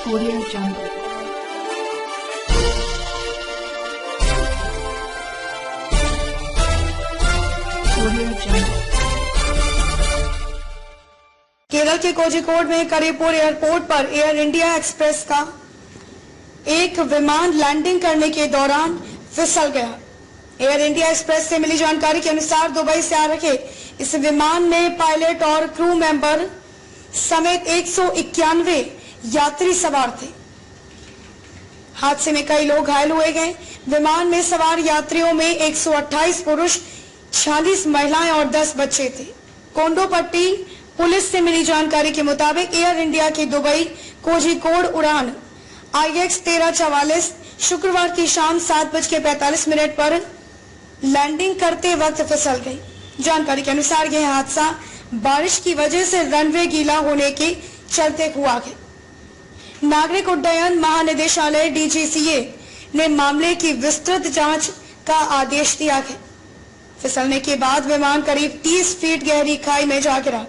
Audio Jungle. Audio Jungle. Kerala के कोझिकोड में Karipur airport पर एयर इंडिया एक्सप्रेस का एक विमान लैंडिंग करने के दौरान फिसल गया। एयर इंडिया एक्सप्रेस से मिली जानकारी के अनुसार दुबई से आ रहे इस विमान में पायलट और क्रू मेंबर समेत 191 यात्री सवार थे। हादसे में कई लोग घायल हुए गए। विमान में सवार यात्रियों में 128 पुरुष, 46 महिलाएं और 10 बच्चे थे। कोंडोपट्टी पुलिस से मिली जानकारी के मुताबिक एयर इंडिया की दुबई कोझिकोड उड़ान IX 1344 शुक्रवार की शाम 7:45 पर लैंडिंग करते वक्त फिसल गई। जानकारी के अनुसार यह हादसा बारिश की वजह से रनवे गीला होने के चलते हुआ है। नागरिक उड्डयन महानिदेशालय DGCA ने मामले की विस्तृत जांच का आदेश दिया है। फिसलने के बाद विमान करीब 30 फीट गहरी खाई में जा गिरा।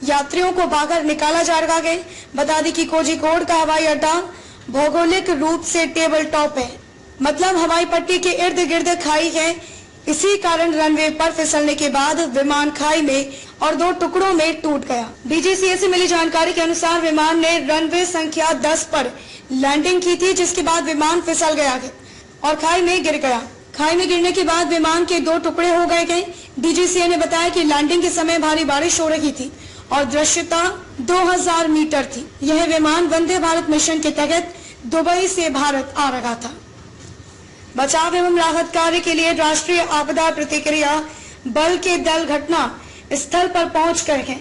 यात्रियों को बाहर निकाला जा रहा है। बता दें कि कोझिकोड का हवाई अड्डा भौगोलिक रूप से टेबल टॉप है, मतलब हवाई पट्टी के इर्द गिर्द खाई है। इसी कारण रनवे पर फिसलने के बाद विमान खाई में और 2 टुकड़ों में टूट गया। DGCA से मिली जानकारी के अनुसार विमान ने रनवे संख्या 10 पर लैंडिंग की थी, जिसके बाद विमान फिसल गया है और खाई में गिर गया। खाई में गिरने के बाद विमान के 2 टुकड़े हो गए। DGCA ने बताया कि लैंडिंग के समय भारी बारिश हो रही थी और दृश्यता 2000 मीटर थी। यह विमान वंदे भारत मिशन के तहत दुबई से भारत आ रहा था। बचाव एवं राहत कार्य के लिए राष्ट्रीय आपदा प्रतिक्रिया बल के दल घटना स्थल पर पहुंच गए हैं।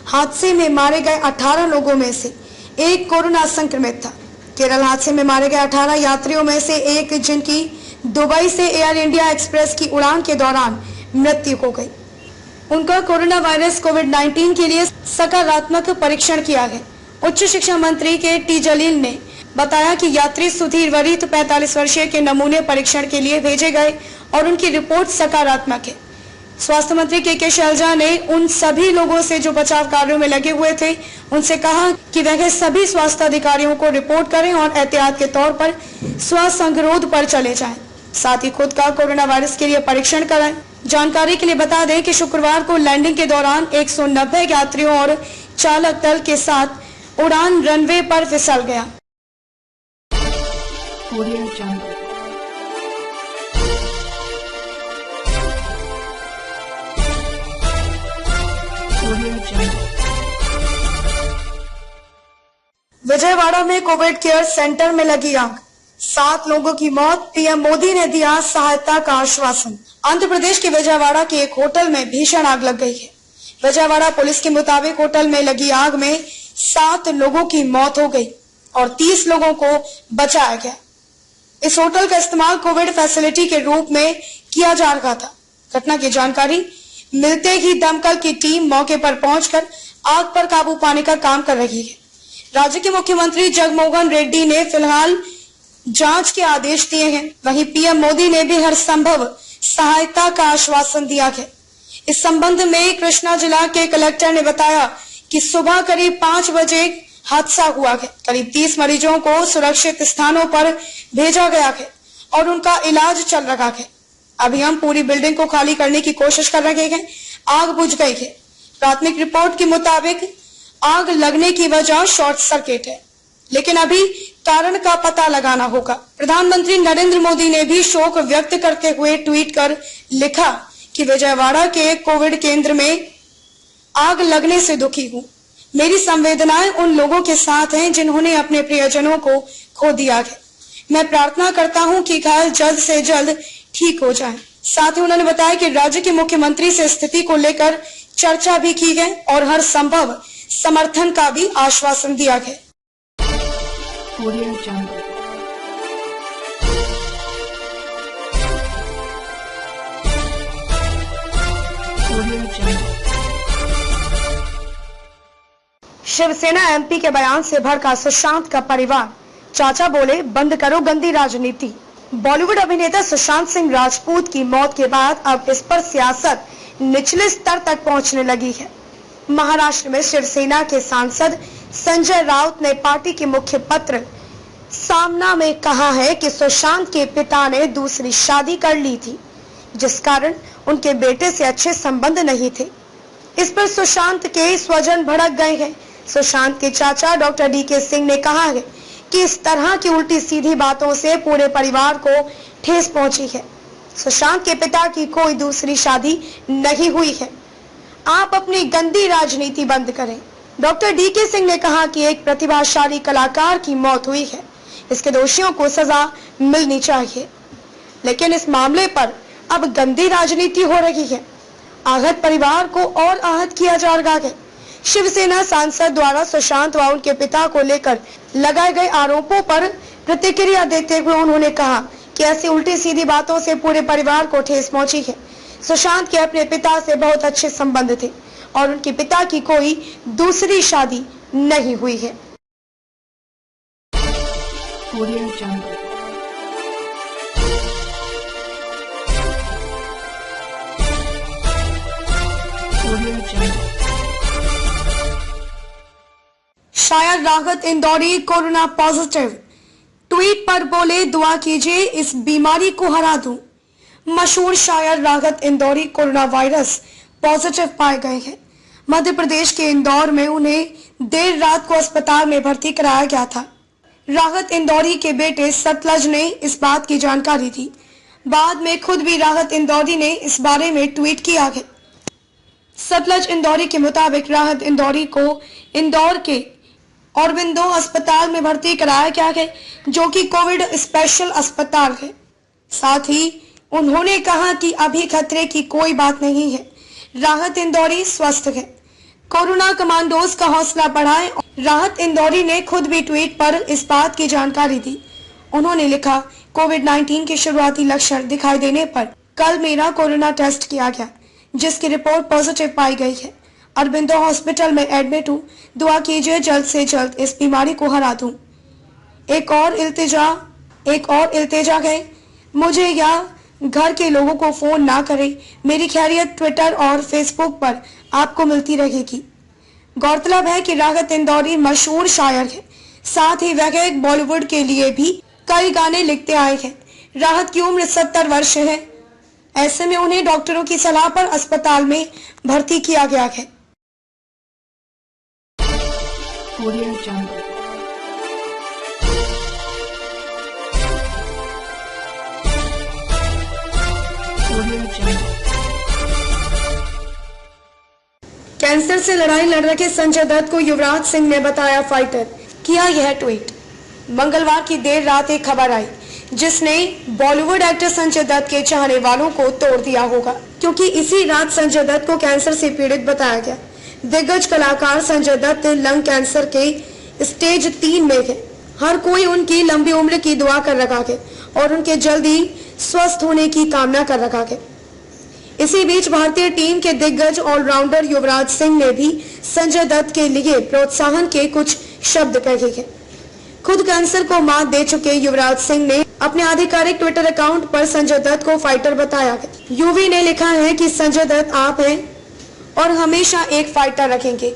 हादसे में मारे गए 18 लोगों में से एक कोरोना संक्रमित था। केरल हादसे में मारे गए 18 यात्रियों में से एक, जिनकी दुबई से एयर इंडिया एक्सप्रेस की उड़ान के दौरान मृत्यु हो गई। उनका कोरोना वायरस कोविड-19 के लिए सकारात्मक परीक्षण किया गया। उच्च शिक्षा मंत्री के टी जलील ने बताया कि यात्री सुधीर वरिष्ठ 45 वर्षीय के नमूने परीक्षण के लिए भेजे गए और उनकी रिपोर्ट सकारात्मक है। स्वास्थ्य मंत्री के शैलजा ने उन सभी लोगों से जो बचाव कार्यों में लगे हुए थे, उनसे कहा कि वह सभी स्वास्थ्य अधिकारियों को रिपोर्ट करें और एहतियात के तौर पर स्वसंगरोध पर चले जाएं। साथ ही खुद का कोरोना वायरस के लिए परीक्षण कराएं। जानकारी के लिए बता दें कि शुक्रवार को लैंडिंग के दौरान 190 यात्रियों और चालक दल के साथ उड़ान रनवे पर फिसल गया। Audio Jungle. Audio Jungle. Vijayawada में कोविड केयर सेंटर में लगी आग, 7 लोगों की मौत। PM मोदी ने दिया सहायता का आश्वासन। आंध्र प्रदेश के विजयवाड़ा के एक होटल में भीषण आग लग गई है। विजयवाड़ा पुलिस के मुताबिक होटल में लगी आग में 7 लोगों की मौत हो गई और 30 लोगों को बचाया गया। इस होटल का इस्तेमाल कोविड फैसिलिटी के रूप में किया जा रहा था। घटना की जानकारी मिलते ही दमकल की टीम मौके पर पहुंचकर आग पर काबू पाने का काम कर रही है। राज्य के मुख्यमंत्री जगनमोहन रेड्डी ने फिलहाल जांच के आदेश दिए हैं। वहीं PM मोदी ने भी हर संभव सहायता का आश्वासन दिया है। इस संबंध में कृष्णा जिला के कलेक्टर ने बताया कि सुबह करीब 5 बजे हादसा हुआ है। करीब 30 मरीजों को सुरक्षित स्थानों पर भेजा गया है और उनका इलाज चल रहा है। अभी हम पूरी बिल्डिंग को खाली करने की कोशिश कर रहे हैं। आग बुझ गई है। प्राथमिक रिपोर्ट के मुताबिक आग लगने की वजह शॉर्ट सर्किट है, लेकिन अभी कारण का पता लगाना होगा। प्रधानमंत्री नरेंद्र मोदी ने भी शोक व्यक्त करते हुए ट्वीट कर लिखा कि विजयवाड़ा के कोविड केंद्र में आग लगने से दुखी हूँ। मेरी संवेदनाएं उन लोगों के साथ हैं जिन्होंने अपने प्रियजनों को खो दिया है। मैं प्रार्थना करता हूं कि घायल जल्द से जल्द ठीक हो जाएं। साथ ही उन्होंने बताया कि राज्य के मुख्यमंत्री से स्थिति को लेकर चर्चा भी की गई और हर संभव समर्थन का भी आश्वासन दिया गया। Audio Jungle. Audio Jungle. Shiv Sena MP के बयान से भड़का सुशांत का परिवार। चाचा बोले बंद करो गंदी राजनीति। बॉलीवुड अभिनेता सुशांत सिंह राजपूत की मौत के बाद अब इस पर सियासत निचले स्तर तक पहुंचने लगी है। महाराष्ट्र में शिवसेना के सांसद संजय राउत ने पार्टी के मुखपत्र सामना में कहा है कि सुशांत के पिता ने दूसरी शादी कर ली थी, जिस कारण उनके बेटे से अच्छे संबंध नहीं थे। इस पर सुशांत के स्वजन भड़क गए हैं। सुशांत के चाचा डॉक्टर DK सिंह ने कहा है कि इस तरह की उल्टी सीधी बातों से पूरे परिवार को ठेस पहुंची है। सुशांत के पिता की कोई दूसरी शादी नहीं हुई है। आप अपनी गंदी राजनीति बंद करें। डॉक्टर DK सिंह ने कहा कि एक प्रतिभाशाली कलाकार की मौत हुई है, इसके दोषियों को सजा मिलनी चाहिए, लेकिन इस मामले पर अब गंदी राजनीति हो रही है। आहत परिवार को और आहत किया जा रहा है। शिवसेना सांसद द्वारा सुशांत व उनके पिता को लेकर लगाए गए आरोपों पर प्रतिक्रिया देते हुए उन्होंने कहा कि ऐसी उल्टी सीधी बातों से पूरे परिवार को ठेस पहुंची है। सुशांत के अपने पिता से बहुत अच्छे संबंध थे और उनके पिता की कोई दूसरी शादी नहीं हुई है। Audio Jungle. Audio Jungle. शायर राहत इंदौरी कोरोना पॉजिटिव, ट्वीट पर बोले दुआ कीजिए इस बीमारी को हरा दूं। मशहूर शायर राहत इंदौरी कोरोना वायरस पॉजिटिव पाए गए हैं। मध्य प्रदेश के इंदौर में उन्हें देर रात को अस्पताल में भर्ती कराया गया था। राहत इंदौरी के बेटे सतलज ने इस बात की जानकारी दी। बाद में खुद भी राहत इंदौरी ने इस बारे में ट्वीट किया है। सतलज इंदौरी के मुताबिक राहत इंदौरी को इंदौर के औरबिंदो अस्पताल में भर्ती कराया गया है, जो कि कोविड स्पेशल अस्पताल है। साथ ही उन्होंने कहा कि अभी खतरे की कोई बात नहीं है, राहत इंदौरी स्वस्थ है। कोरोना कमांडोज का हौसला बढ़ाएं। राहत इंदौरी ने खुद भी ट्वीट पर इस बात की जानकारी दी। उन्होंने लिखा, कोविड-19 के शुरुआती लक्षण दिखाई देने पर कल मेरा कोरोना टेस्ट किया गया, जिसकी रिपोर्ट पॉजिटिव पाई गई है। अरबिंदो हॉस्पिटल में एडमिट हूँ, दुआ कीजिए जल्द से जल्द इस बीमारी को हरा दूं। एक और इल्तिजा है, मुझे या घर के लोगों को फोन ना करें। मेरी खैरियत ट्विटर और फेसबुक पर आपको मिलती रहेगी। गौरतलब है कि राहत इंदौरी मशहूर शायर है, साथ ही वह एक बॉलीवुड के लिए भी कई गाने लिखते आए हैं। राहत की उम्र 70 वर्ष है। ऐसे में उन्हें डॉक्टरों की सलाह पर अस्पताल में भर्ती किया गया है। Audio Jungle. Audio Jungle. Cancer से लड़ाई लड़ रहे संजय दत्त को युवराज सिंह ने बताया फाइटर। किया यह ट्वीट। मंगलवार की देर रात एक खबर आई, जिसने बॉलीवुड एक्टर संजय दत्त के चाहने वालों को तोड़ दिया होगा, क्योंकि इसी रात संजय दत्त को कैंसर से पीड़ित बताया गया। दिग्गज कलाकार संजय दत्त लंग कैंसर के स्टेज 3 में है। हर कोई उनकी लंबी उम्र की दुआ कर रखा है और उनके जल्दी स्वस्थ होने की कामना कर रखा है। इसी बीच भारतीय टीम के दिग्गज ऑलराउंडर युवराज सिंह ने भी संजय दत्त के लिए प्रोत्साहन के कुछ शब्द कहे हैं। खुद कैंसर को मात दे चुके युवराज सिंह ने अपने आधिकारिक ट्विटर अकाउंट पर संजय दत्त को फाइटर बताया है। युवी ने लिखा है कि संजय दत्त आप हैं और हमेशा एक फाइटर रखेंगे।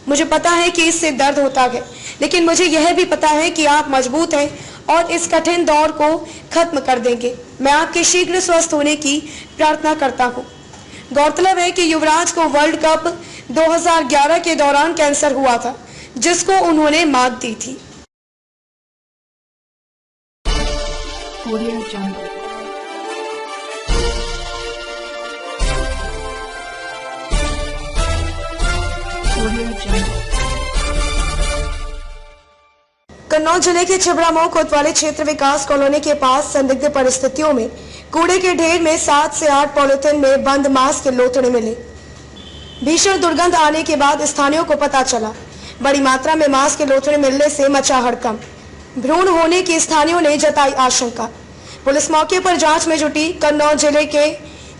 मुझे पता है कि इससे दर्द होता है, लेकिन मुझे यह भी पता है कि आप मजबूत हैं और इस कठिन दौर को खत्म कर देंगे। मैं आपके शीघ्र स्वस्थ होने की प्रार्थना करता हूँ। गौरतलब है कि युवराज को वर्ल्ड कप 2011 के दौरान कैंसर हुआ था, जिसको उन्होंने मात दी थी। Audio Jungle. Audio Jungle. Kannauj जिले के छिबरामऊ कोतवाली क्षेत्र विकास कॉलोनी के पास संदिग्ध परिस्थितियों में कूड़े के ढेर में 7 से 8 पॉलिथीन में बंद मांस के लोथड़े मिले। भीषण दुर्गंध आने के बाद स्थानीयों को पता चला। बड़ी मात्रा में मांस के लोथड़े मिलने से मचा हड़कंप। भ्रूण होने की स्थानीयों ने जताई आशंका। पुलिस मौके पर जांच में जुटी। कन्नौज जिले के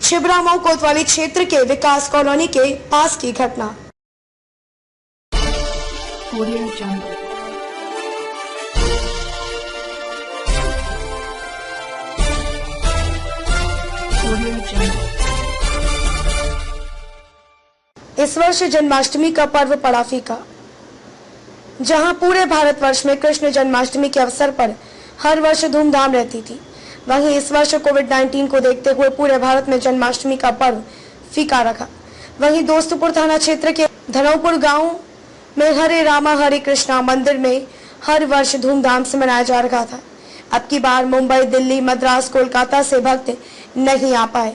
छिबरामऊ कोतवाली क्षेत्र के विकास कॉलोनी के पास की घटना। Audio Jungle. Audio Jungle. इस वर्ष जन्माष्टमी का पर्व पड़ा फीका। जहां पूरे भारतवर्ष में कृष्ण जन्माष्टमी के अवसर पर हर वर्ष धूमधाम रहती थी, वहीं इस वर्ष कोविड-19 को देखते हुए पूरे भारत में जन्माष्टमी का पर्व फीका रखा। वहीं दोस्तपुर थाना क्षेत्र के धनौपुर गांव में हरे रामा हरे कृष्णा मंदिर में हर वर्ष धूमधाम से मनाया जा रहा था। अब की बार मुंबई, दिल्ली, मद्रास, कोलकाता से भक्त नहीं आ पाए।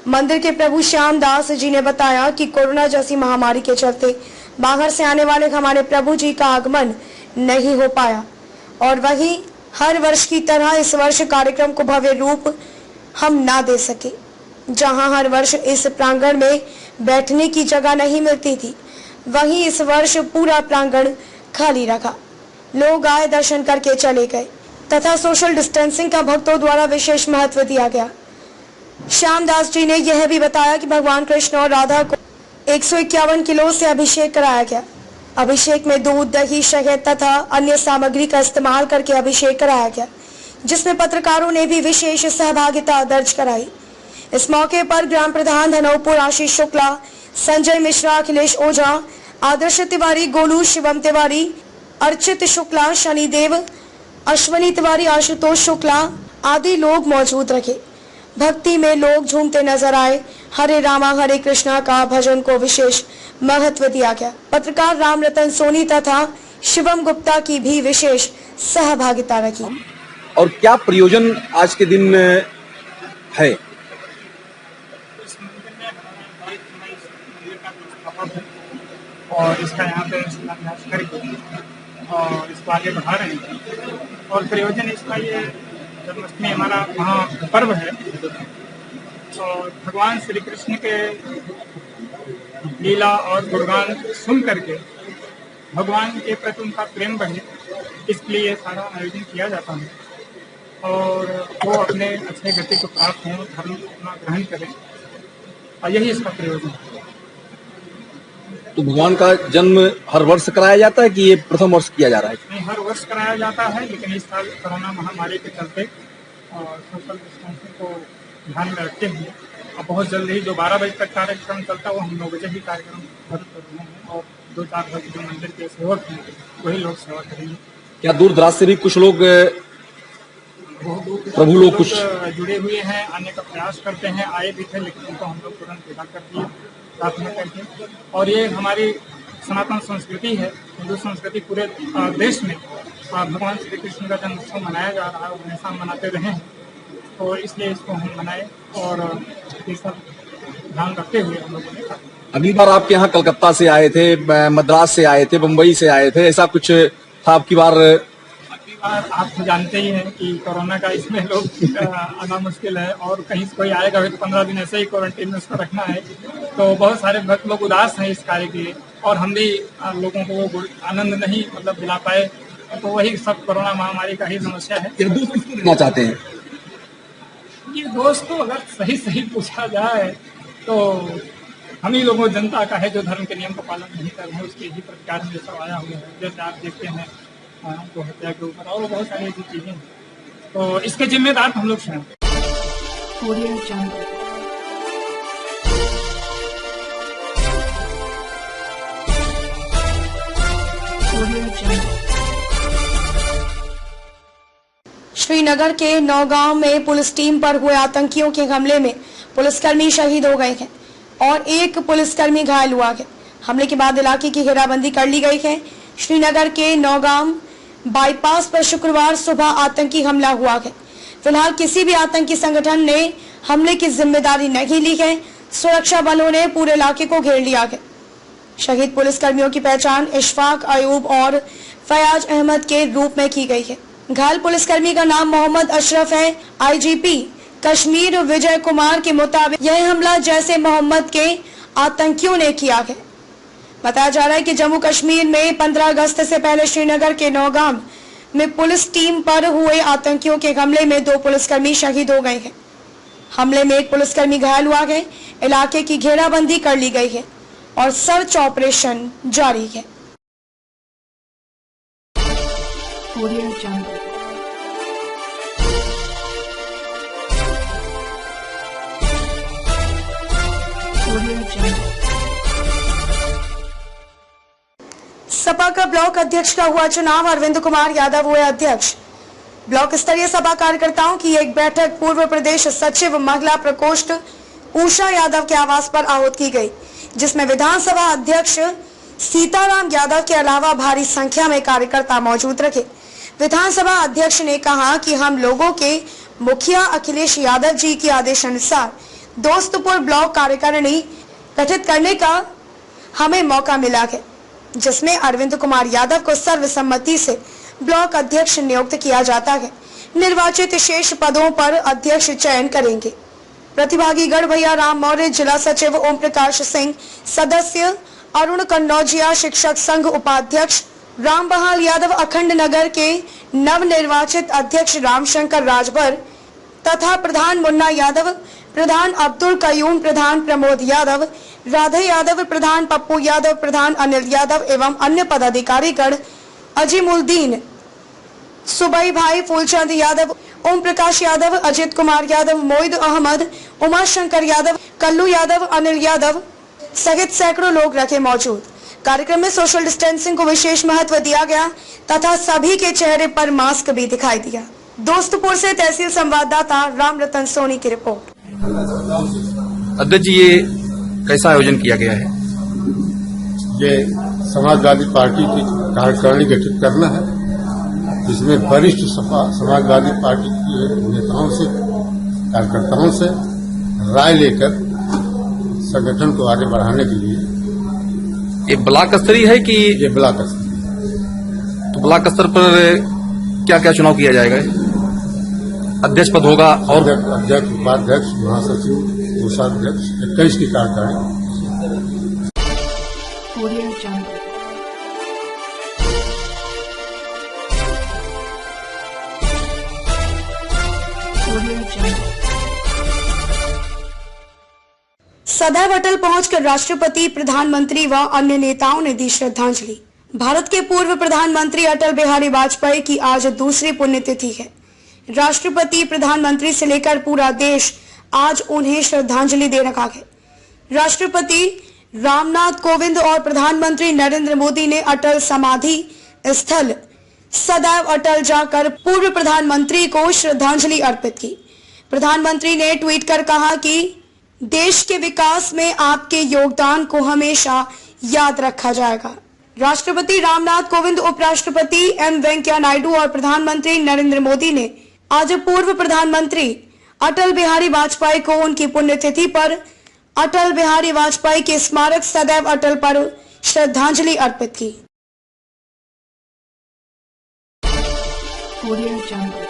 मंदिर के प्रभु श्याम दास जी ने बताया कि कोरोना जैसी महामारी के चलते बाहर से आने वाले हमारे प्रभु जी का आगमन नहीं हो पाया और वहीं हर वर्ष की तरह इस वर्ष कार्यक्रम को भव्य रूप हम ना दे सके। जहां हर वर्ष इस प्रांगण में बैठने की जगह नहीं मिलती थी, वहीं इस वर्ष पूरा प्रांगण खाली रखा। लोग आए, दर्शन करके चले गए तथा सोशल डिस्टेंसिंग का भक्तों द्वारा विशेष महत्व दिया गया। श्यामदास जी ने यह भी बताया कि भगवान कृष्ण और राधा को 151 किलो से अभिषेक कराया गया। अभिषेक में दूध, दही, शहद तथा अन्य सामग्री का इस्तेमाल करके अभिषेक कराया गया, जिसमें पत्रकारों ने भी विशेष सहभागिता दर्ज कराई। इस मौके पर ग्राम प्रधान धनौपुर आशीष शुक्ला, संजय मिश्रा, अखिलेश ओझा, आदर्श तिवारी, गोलू, शिवम तिवारी, अर्चित शुक्ला, शनिदेव, अश्वनी तिवारी, आशुतोष शुक्ला आदि लोग मौजूद रहे। भक्ति में लोग झूमते नजर आए। हरे रामा हरे कृष्णा का भजन को विशेष महत्व दिया गया। पत्रकार राम रतन सोनी तथा शिवम गुप्ता की भी विशेष सहभागिता रखी। और क्या प्रयोजन आज के दिन है? और इसका यहाँ पे शिलान्यास करके और इसको आगे बढ़ा रहे हैं। और प्रयोजन इसका ये जन्माष्टमी हमारा महापर्व है और भगवान श्री कृष्ण के लीला और गुणगान सुन करके भगवान के प्रति उनका प्रेम बढ़े, इसलिए ये सारा आयोजन किया जाता है और वो अपने अच्छे गति को प्राप्त हों, धर्म अपना ग्रहण करें और यही इसका प्रयोजन है। तो भगवान का जन्म हर वर्ष कराया जाता है कि ये प्रथम वर्ष किया जा रहा है? नहीं, हर वर्ष कराया जाता है, लेकिन इस साल कोरोना महामारी के चलते और सोशल डिस्टेंसिंग को ध्यान में रखते हुए अब बहुत जल्द ही जो 12 बजे तक कार्यक्रम चलता है वो हम 9 बजे ही कार्यक्रम कर रहे हैं और 2-4 बजे जो मंदिर के सेवक हैं वही लोग सेवा करेंगे। क्या दूर दराज से भी कुछ लोग प्रभु लोग कुछ जुड़े हुए हैं, आने का प्रयास करते हैं, आए भी थे, लेकिन उनको हम लोग तुरंत विदा कर दिए प्रार्थना करके। और ये हमारी सनातन संस्कृति है, हिंदू संस्कृति पूरे देश में भगवान श्री कृष्ण का जन्मोत्सव मनाया जा रहा है, हमेशा मनाते रहे हैं, तो इसलिए इसको हम मनाए और ये सब ध्यान रखते हुए हम लोगों ने। अगली बार आपके यहाँ कलकत्ता से आए थे, मद्रास से आए थे, मुंबई से आए थे, ऐसा कुछ था आपकी बार? आप तो जानते ही हैं कि कोरोना का इसमें लोग आना मुश्किल है और कहीं से कोई आएगा तो 15 दिन ऐसे ही क्वारंटीन में उसको रखना है, तो बहुत सारे भक्त लोग उदास हैं इस कार्य के लिए और हम भी लोगों को वो आनंद नहीं दिला पाए, तो वही सब कोरोना महामारी का ही समस्या है। ये दोस्त किसको देना चाहते हैं? ये दोस्त तो अगर सही पूछा जाए तो हम ही लोगों जनता का है जो धर्म के नियम का पालन नहीं कर रहे हैं, उसके ही प्रतिकार में सब आया हुआ है। जैसे आप देखते हैं तो हत्या के ऊपर और बहुत सारी ऐसी चीजें, तो इसके जिम्मेदार हम लोग स्वयं। Audio Jungle. Audio Jungle. Srinagar के नौगांव में पुलिस टीम पर हुए आतंकियों के हमले में पुलिसकर्मी शहीद हो गए हैं और एक पुलिसकर्मी घायल हुआ है। हमले के बाद इलाके की घेराबंदी कर ली गई है। श्रीनगर के नौगांव बाईपास पर शुक्रवार सुबह आतंकी हमला हुआ है। फिलहाल किसी भी आतंकी संगठन ने हमले की जिम्मेदारी नहीं ली है। सुरक्षा बलों ने पूरे इलाके को घेर लिया है। शहीद पुलिसकर्मियों की पहचान इशफाक, अयूब और फयाज अहमद के रूप में की गई है। घायल पुलिसकर्मी का नाम मोहम्मद अशरफ है। आईजीपी कश्मीर विजय कुमार के मुताबिक यह हमला जैसे मोहम्मद के आतंकियों ने किया है। बताया जा रहा है कि जम्मू कश्मीर में 15 अगस्त से पहले श्रीनगर के नौगांव में पुलिस टीम पर हुए आतंकियों के हमले में 2 पुलिसकर्मी शहीद हो गए हैं। हमले में एक पुलिसकर्मी घायल हुआ है। इलाके की घेराबंदी कर ली गई है और सर्च ऑपरेशन जारी है। Audio Jungle. Audio Jungle. Sapa का ब्लॉक अध्यक्ष का हुआ चुनाव, अरविंद कुमार यादव हुए अध्यक्ष। ब्लॉक स्तरीय सपा कार्यकर्ताओं की एक बैठक पूर्व प्रदेश सचिव महिला प्रकोष्ठ उषा यादव के आवास पर आहूत की गई, जिसमें विधानसभा अध्यक्ष सीताराम यादव के अलावा भारी संख्या में कार्यकर्ता मौजूद रहे। विधानसभा अध्यक्ष ने कहा कि हम लोगों के मुखिया अखिलेश यादव जी के आदेशानुसार दोस्तपुर ब्लॉक कार्यकारिणी गठित करने का हमें मौका मिला है, जिसमें अरविंद कुमार यादव को सर्वसम्मति से ब्लॉक अध्यक्ष नियुक्त किया जाता है। निर्वाचित शेष पदों पर अध्यक्ष चयन करेंगे। प्रतिभागी गढ़ भैया राम मौर्य, जिला सचिव ओम प्रकाश सिंह, सदस्य अरुण कन्नौजिया, शिक्षक संघ उपाध्यक्ष रामबहाल यादव, अखंड नगर के नवनिर्वाचित अध्यक्ष रामशंकर राजभर तथा प्रधान मुन्ना यादव, प्रधान अब्दुल कयूम, प्रधान प्रमोद यादव, राधे यादव, प्रधान पप्पू यादव, प्रधान अनिल यादव एवं अन्य पदाधिकारीगण अजीमुद्दीन, सुबई भाई, फूलचंद यादव, ओम प्रकाश यादव, अजित कुमार यादव, मोइद अहमद, उमाशंकर यादव, कल्लू यादव, अनिल यादव सहित सैकड़ों लोग रखे मौजूद। कार्यक्रम में सोशल डिस्टेंसिंग को विशेष महत्व दिया गया तथा सभी के चेहरे पर मास्क भी दिखाई दिया। दोस्तपुर से तहसील संवाददाता राम रतन सोनी की रिपोर्ट। अध्यक्ष जी, ये कैसा आयोजन किया गया है? ये समाजवादी पार्टी की कार्यकारिणी गठित करना है, जिसमें वरिष्ठ समाजवादी पार्टी के नेताओं से, कार्यकर्ताओं से राय लेकर संगठन को आगे बढ़ाने के लिए। ये ब्लॉक स्तरीय है कि? ये ब्लॉक स्तरीय। तो ब्लॉक स्तर पर क्या क्या चुनाव किया जाएगा? अध्यक्ष पद होगा और अध्यक्ष, उपाध्यक्ष, महासचिव, कोषाध्यक्ष, 21 की कार्यकारिणी। Audio Jungle. Audio Jungle. सदैव अटल पहुंचकर राष्ट्रपति, प्रधानमंत्री व अन्य नेताओं ने दी श्रद्धांजलि। भारत के पूर्व प्रधानमंत्री अटल बिहारी वाजपेयी की आज दूसरी पुण्यतिथि है। राष्ट्रपति, प्रधानमंत्री से लेकर पूरा देश आज उन्हें श्रद्धांजलि दे रहा है। राष्ट्रपति रामनाथ कोविंद और प्रधानमंत्री नरेंद्र मोदी ने अटल समाधि स्थल सदैव अटल जाकर पूर्व प्रधानमंत्री को श्रद्धांजलि अर्पित की। प्रधानमंत्री ने ट्वीट कर कहा कि देश के विकास में आपके योगदान को हमेशा याद रखा जाएगा। राष्ट्रपति रामनाथ कोविंद, उपराष्ट्रपति एम वेंकैया नायडू और प्रधानमंत्री नरेंद्र मोदी ने आज पूर्व प्रधानमंत्री अटल बिहारी वाजपेयी को उनकी पुण्यतिथि पर अटल बिहारी वाजपेयी के स्मारक सदैव अटल पर श्रद्धांजलि अर्पित की। Audio Jungle.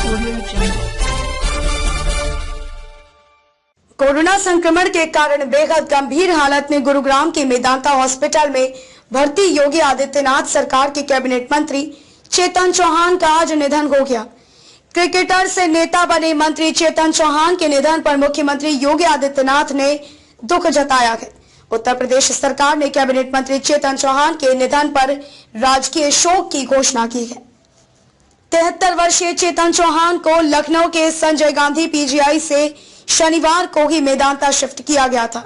Audio Jungle. Corona संक्रमण के कारण बेहद गंभीर हालत में गुरुग्राम के मेदांता हॉस्पिटल में भर्ती योगी आदित्यनाथ सरकार के कैबिनेट मंत्री चेतन चौहान का आज निधन हो गया। क्रिकेटर से नेता बने मंत्री चेतन चौहान के निधन पर मुख्यमंत्री योगी आदित्यनाथ ने दुख जताया है। उत्तर प्रदेश सरकार ने कैबिनेट मंत्री चेतन चौहान के निधन पर राजकीय शोक की घोषणा की है। 73 वर्षीय चेतन चौहान को लखनऊ के संजय गांधी पीजीआई से शनिवार को ही मेदांता शिफ्ट किया गया था।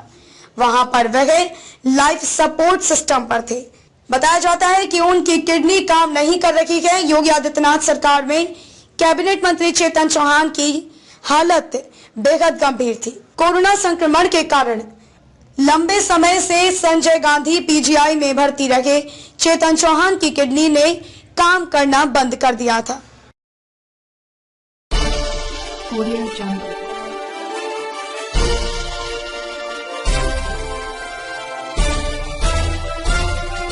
वहां पर वह लाइफ सपोर्ट सिस्टम पर थे। बताया जाता है कि उनकी किडनी काम नहीं कर रही है। योगी आदित्यनाथ सरकार में कैबिनेट मंत्री चेतन चौहान की हालत बेहद गंभीर थी। कोरोना संक्रमण के कारण लंबे समय से संजय गांधी पीजीआई में भर्ती रहे चेतन चौहान की किडनी ने काम करना बंद कर दिया था। Audio Jungle.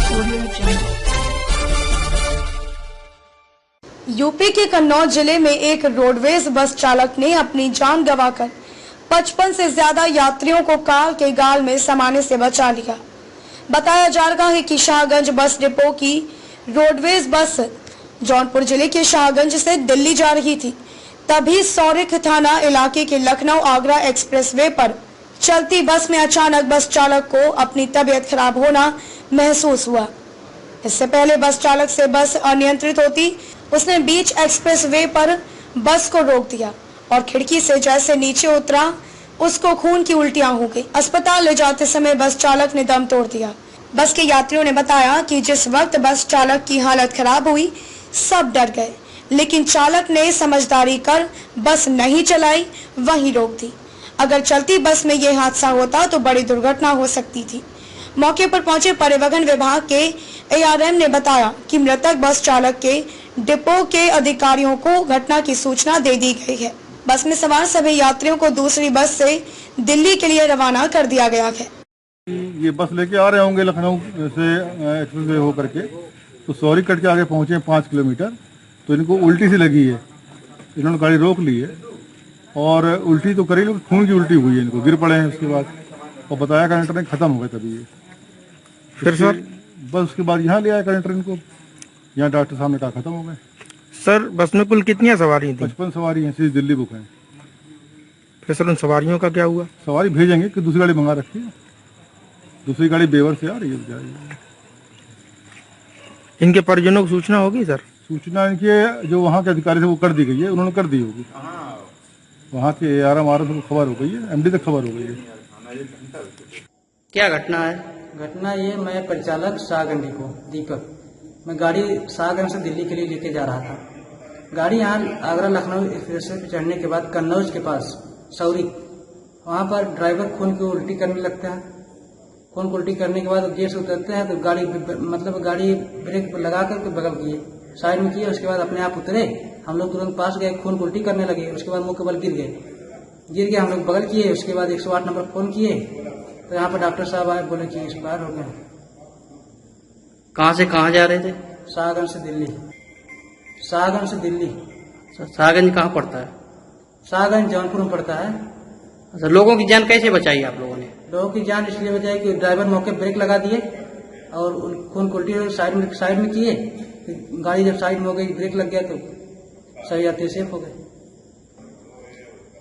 Audio Jungle. UP के कन्नौज जिले में एक रोडवेज बस चालक ने अपनी जान गंवाकर 55 से ज्यादा यात्रियों को काल के गाल में समाने से बचा लिया। बताया जा रहा है कि शाहगंज बस डिपो की रोडवेज बस जौनपुर जिले के शाहगंज से दिल्ली जा रही थी। तभी सौरिख थाना इलाके के लखनऊ आगरा एक्सप्रेसवे पर चलती बस में अचानक बस चालक को अपनी तबीयत खराब होना महसूस हुआ। इससे पहले बस चालक से बस अनियंत्रित होती उसने बीच एक्सप्रेसवे पर बस को रोक दिया और खिड़की से जैसे नीचे उतरा उसको खून की उल्टियां हो गई। अस्पताल ले जाते समय बस चालक ने दम तोड़ दिया। बस के यात्रियों ने बताया कि जिस वक्त बस चालक की हालत खराब हुई, सब डर गए, लेकिन चालक ने समझदारी कर बस नहीं चलाई, वहीं रोक दी। अगर चलती बस में ये हादसा होता तो बड़ी दुर्घटना हो सकती थी। मौके पर पहुंचे परिवहन विभाग के एआरएम ने बताया कि मृतक बस चालक के डिपो के अधिकारियों को घटना की सूचना दे दी गई है। बस में सवार सभी यात्रियों को दूसरी बस से दिल्ली के लिए रवाना कर दिया गया है। ये बस लेके आ रहे होंगे लखनऊ से एक्सप्रेस वे होकर के, तो सौरी कट के आगे पहुंचे 5 किलोमीटर, तो इनको उल्टी सी लगी है। इन्होंने गाड़ी रोक ली है और उल्टी तो करी, लेकिन खून की उल्टी हुई है, इनको गिर पड़े हैं उसके बाद, और बताया कंडक्टर ने खत्म हो गए तभी ये। फिर सर बस उसके बाद यहाँ ले आया कंडक्टर इनको, यहाँ डॉक्टर साहब ने कहा खत्म हो गए। सर बस में कुल कितनी सवारी थी? 55 सवारी हैं, सीधी दिल्ली बुक है। फिर सर उन सवारियों का क्या हुआ? सवारी भेजेंगे कि दूसरी गाड़ी मंगा रखी है, दूसरी गाड़ी बेवर से आ रही है। इनके परिजनों को सूचना होगी सर? सूचना इनके जो वहाँ के अधिकारी थे वो कर दी गई है, उन्होंने कर दी होगी। वहाँ के ARM को खबर हो गई है, MD तक खबर हो गई है। क्या घटना है? घटना ये, मैं परिचालक शाहगंज डिपो दीपक, मैं गाड़ी शाहगंज से दिल्ली के लिए लेके जा रहा था। गाड़ी यहाँ आगरा लखनऊ एक्सप्रेस पे चढ़ने के बाद कन्नौज के पास सौरी, वहाँ पर ड्राइवर खून की उल्टी करने लगता है। खून की उल्टी करने के बाद गेट से उतरते हैं तो गाड़ी ब्रेक लगा करके बगल किए, साइड में किए, उसके बाद अपने आप उतरे। हम लोग तुरंत पास गए, खून की उल्टी करने लगे, उसके बाद मुंह के बल गिर गए। हम लोग बगल किए, उसके बाद 108 नंबर फोन किए, तो यहाँ पर डॉक्टर साहब आए, बोले कि एक्सपायर हो गए। कहाँ से कहाँ जा रहे थे? शाहगंज से दिल्ली। शाहगंज से दिल्ली। शाहगंज कहाँ पड़ता है? शाहगंज जौनपुर में पड़ता है। अच्छा, लोगों की जान कैसे बचाई आप लोगों ने? लोगों की जान इसलिए बचाई कि ड्राइवर मौके ब्रेक लगा दिए और खून की उल्टी साइड में किए। गाड़ी जब साइड में हो गई, ब्रेक लग गया तो सही यात्री सेफ हो गए।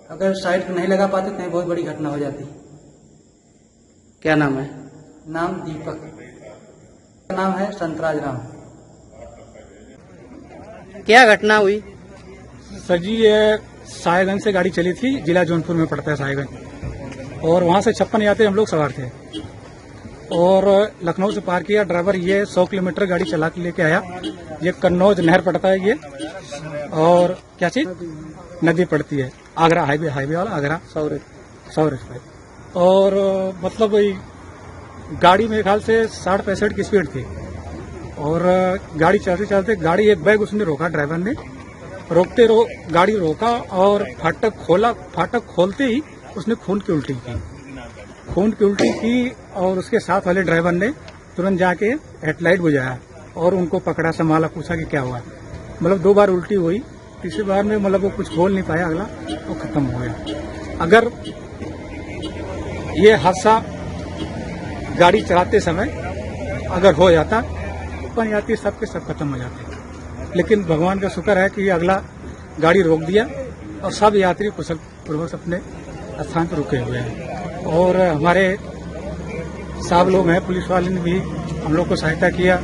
अगर साइड नहीं लगा पाते तो बहुत बड़ी घटना हो जाती। क्या नाम है? नाम दीपक, नाम है संतराज राम। क्या घटना हुई? सर जी, ये साहेबगंज से गाड़ी चली थी, जिला जौनपुर में पड़ता है साहेबगंज, और वहां से 56 यात्री हम लोग सवार थे और लखनऊ से पार किया। ड्राइवर ये 100 किलोमीटर गाड़ी चला के लेके आया। ये कन्नौज नहर पड़ता है ये, और क्या चीज नदी पड़ती है, आगरा हाईवे वाला, आगरा सौर पे। और मतलब गाड़ी मेरे ख्याल से 60-65 की स्पीड थी, और गाड़ी चलते चलते गाड़ी एक बैग उसने रोका, ड्राइवर ने गाड़ी रोका और फाटक खोला। फाटक खोलते ही उसने खून की उल्टी की और उसके साथ वाले ड्राइवर ने तुरंत जाके हेडलाइट बुझाया और उनको पकड़ा, संभाला, पूछा कि क्या हुआ। मतलब 2 बार उल्टी हुई, तीसरी बार में मतलब वो कुछ बोल नहीं पाया, अगला वो खत्म हो गया। अगर ये हादसा गाड़ी चलाते समय अगर हो जाता, 55 यात्री सबके सब खत्म हो जाते। लेकिन भगवान का शुक्र है कि अगला गाड़ी रोक दिया और सब यात्री कुशल पूर्वक अपने स्थान पर रुके हुए हैं। और हमारे साहब लोग हैं, पुलिस वाले ने भी हम लोग को सहायता किया।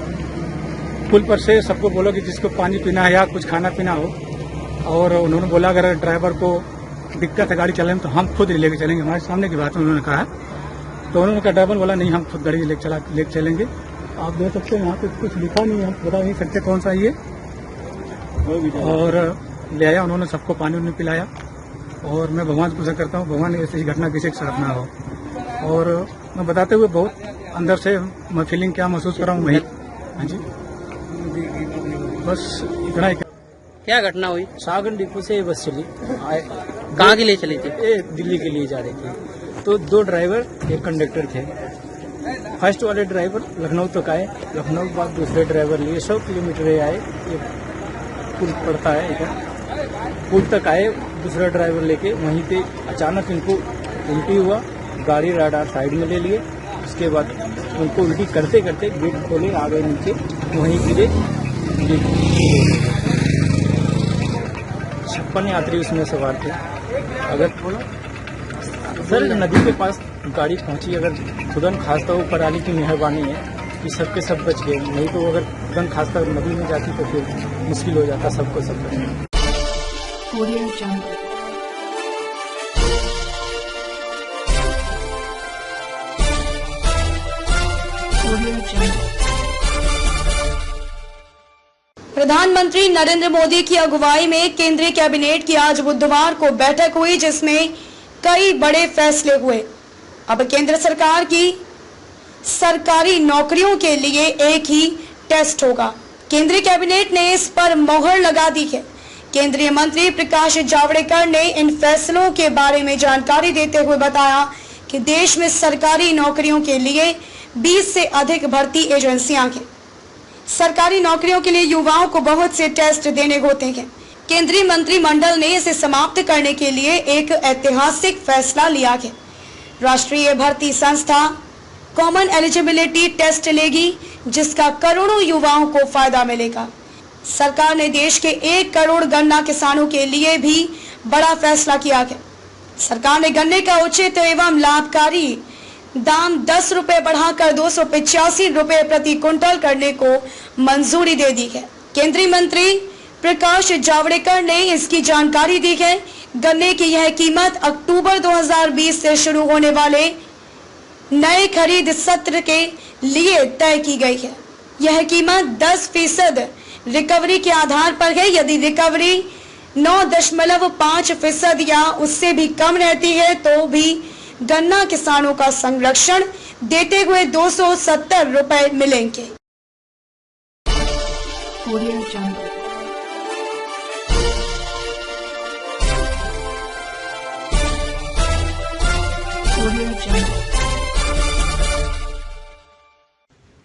पुल पर से सबको बोला कि जिसको पानी पीना है या कुछ खाना पीना हो, और उन्होंने बोला अगर ड्राइवर को दिक्कत है गाड़ी चलाने में तो हम खुद लेके चलेंगे। हमारे सामने की बात उन्होंने कहा, तो उन्होंने कहा, ड्राइवर बोला नहीं, हम खुद गाड़ी लेके चलेंगे। आप देख सकते हैं यहाँ पे कुछ लिखा नहीं है, हम बता नहीं सकते कौन सा ये, और ले आया उन्होंने, सबको पानी उन्हें पिलाया। और मैं भगवान से पूजा करता हूँ, भगवान ऐसी घटना किसी के साथ ना हो। और मैं बताते हुए बहुत अंदर से मैं फीलिंग क्या महसूस कर रहा हूँ वही। हाँ जी, बस इतना ही। क्या घटना हुई? शाहगंज डिपो से बस चली, कहाँ के लिए चली थी? दिल्ली के लिए जा रही थी। तो 2 ड्राइवर, एक कंडक्टर थे। फर्स्ट वाले ड्राइवर लखनऊ तक आए, लखनऊ के बाद दूसरे ड्राइवर लिए 100 किलोमीटर आए, ये पुल पड़ता है इधर, पुल तक आए। दूसरा ड्राइवर लेके वहीं पे अचानक इनको उल्टी हुआ, गाड़ी राडार साइड में ले लिए। उसके बाद उनको उल्टी करते करते गेट खोले, आ गए नीचे, वहीं गिरे। 56 यात्री उसमें सवार थे। अगर सर नदी के पास गाड़ी पहुंची, अगर खुदन खास्ता ऊपर आने की मेहरबानी है कि सबके सब बच गए, नहीं तो अगर खुदन खास्ता नदी में जाती तो फिर मुश्किल हो जाता सबको सब बचना। Audio Jungle. Audio Jungle. प्रधानमंत्री नरेंद्र मोदी की अगुवाई में केंद्रीय कैबिनेट की आज बुधवार को बैठक हुई, जिसमें कई बड़े फैसले हुए। अब केंद्र सरकार की सरकारी नौकरियों के लिए एक ही टेस्ट होगा। केंद्रीय कैबिनेट ने इस पर मोहर लगा दी है। केंद्रीय मंत्री प्रकाश जावड़ेकर ने इन फैसलों के बारे में जानकारी देते हुए बताया कि देश में सरकारी नौकरियों के लिए 20 से अधिक भर्ती एजेंसियां हैं। सरकारी नौकरियों के लिए युवाओं को बहुत से टेस्ट देने होते हैं। केंद्रीय मंत्रिमंडल ने इसे समाप्त करने के लिए एक ऐतिहासिक फैसला लिया है। राष्ट्रीय भर्ती संस्था कॉमन एलिजिबिलिटी टेस्ट लेगी, जिसका करोड़ों युवाओं को फायदा मिलेगा। सरकार ने देश के 1 करोड़ गन्ना किसानों के लिए भी बड़ा फैसला किया है। सरकार ने गन्ने का उचित एवं लाभकारी दाम 10 रुपए बढ़ाकर 285 रुपए प्रति क्विंटल करने को मंजूरी दे दी है। केंद्रीय मंत्री प्रकाश जावड़ेकर ने इसकी जानकारी दी है। गन्ने की यह कीमत अक्टूबर 2020 से शुरू होने वाले नए खरीद सत्र के लिए तय की गई है। यह कीमत 10% रिकवरी के आधार पर है। यदि रिकवरी 9.5% या उससे भी कम रहती है तो भी गन्ना किसानों का संरक्षण देते हुए 270 रुपए मिलेंगे। Audio Jungle. Audio Jungle.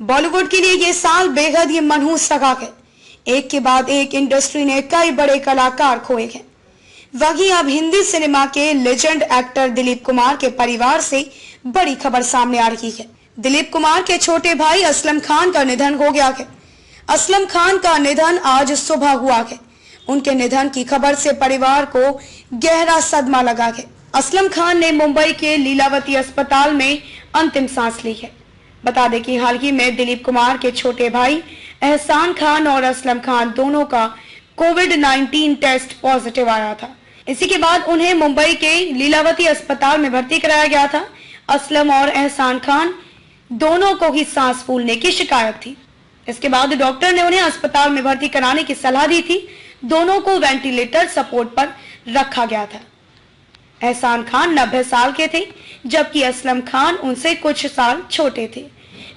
Bollywood के लिए ये साल बेहद ही मनहूस रहा है। एक के बाद एक इंडस्ट्री ने कई बड़े कलाकार खोए हैं। वहीं अब हिंदी सिनेमा के लेजेंड एक्टर दिलीप कुमार के परिवार से बड़ी खबर सामने आ रही है। दिलीप कुमार के छोटे भाई असलम खान का निधन हो गया है। असलम खान का निधन आज सुबह हुआ है। उनके निधन की खबर से परिवार को गहरा सदमा लगा है। असलम खान ने मुंबई के लीलावती अस्पताल में अंतिम सांस ली है। बता दें कि हाल ही में दिलीप कुमार के छोटे भाई एहसान खान और असलम खान दोनों का कोविड-19 टेस्ट पॉजिटिव आया था। इसी के बाद उन्हें मुंबई के लीलावती अस्पताल में भर्ती कराया गया था। असलम और एहसान खान दोनों को ही सांस फूलने की शिकायत थी। इसके बाद डॉक्टर ने उन्हें अस्पताल में भर्ती कराने की सलाह दी थी। दोनों को वेंटिलेटर सपोर्ट पर रखा गया था। एहसान खान 90 साल के थे, जबकि असलम खान उनसे कुछ साल छोटे थे।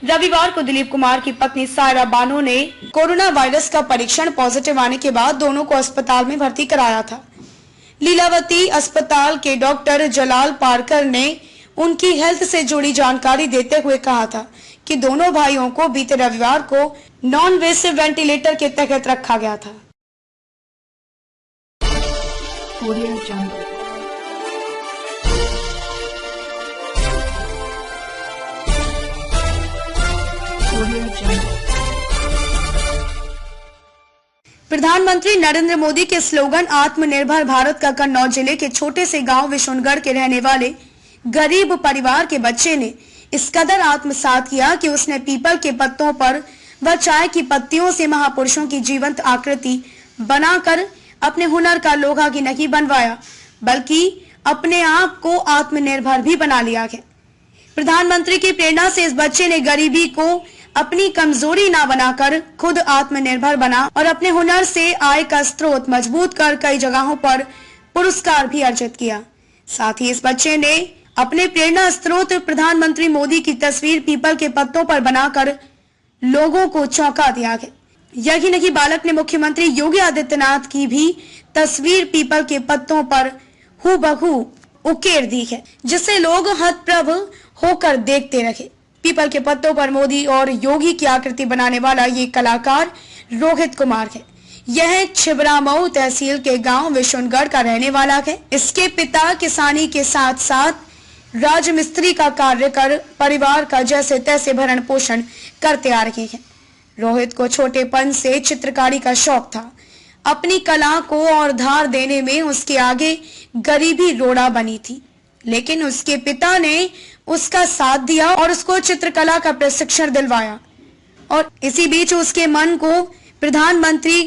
रविवार को दिलीप कुमार की पत्नी सायरा बानो ने कोरोना वायरस का परीक्षण पॉजिटिव आने के बाद दोनों को अस्पताल में भर्ती कराया था। लीलावती अस्पताल के डॉक्टर जलाल पारकर ने उनकी हेल्थ से जुड़ी जानकारी देते हुए कहा था कि दोनों भाइयों को बीते रविवार को नॉन इन्वेसिव वेंटिलेटर के तहत रखा गया था। Audio Jungle. Audio Jungle. प्रधानमंत्री नरेंद्र मोदी के स्लोगन आत्मनिर्भर भारत का कन्नौज जिले के छोटे से गांव विशुनगढ़ के रहने वाले गरीब परिवार के बच्चे ने इस कदर आत्मसात किया कि उसने पीपल के पत्तों पर व चाय की पत्तियों से महापुरुषों की जीवंत आकृति बनाकर अपने हुनर का लोहा की नहीं बनवाया, बल्कि अपने आप को आत्मनिर्भर भी बना लिया है। प्रधानमंत्री की प्रेरणा से इस बच्चे ने गरीबी को अपनी कमजोरी ना बनाकर खुद आत्मनिर्भर बना और अपने हुनर से आय का स्रोत मजबूत कर कई जगहों पर पुरस्कार भी अर्जित किया। साथ ही इस बच्चे ने अपने प्रेरणा स्रोत प्रधानमंत्री मोदी की तस्वीर पीपल के पत्तों पर बनाकर लोगों को चौंका दिया है। यही नहीं, बालक ने मुख्यमंत्री योगी आदित्यनाथ की भी तस्वीर पीपल के पत्तों पर हूबहू उकेर दी है, जिससे लोग हतप्रभ होकर देखते रहे। पीपल के पत्तों पर मोदी और योगी की आकृति बनाने वाला ये कलाकार रोहित कुमार है। यह छिबरामऊ तहसील के गांव विशुनगढ़ का रहने वाला है। इसके पिता किसानी के साथ साथ राजमिस्त्री का कार्य कर परिवार का जैसे तैसे भरण पोषण करते आ रहे हैं। रोहित को छोटेपन से चित्रकारी का शौक था। अपनी कला को और धार देने में उसके आगे गरीबी रोड़ा बनी थी, लेकिन उसके पिता ने उसका साथ दिया और उसको चित्रकला का प्रशिक्षण दिलवाया। और इसी बीच उसके मन को प्रधानमंत्री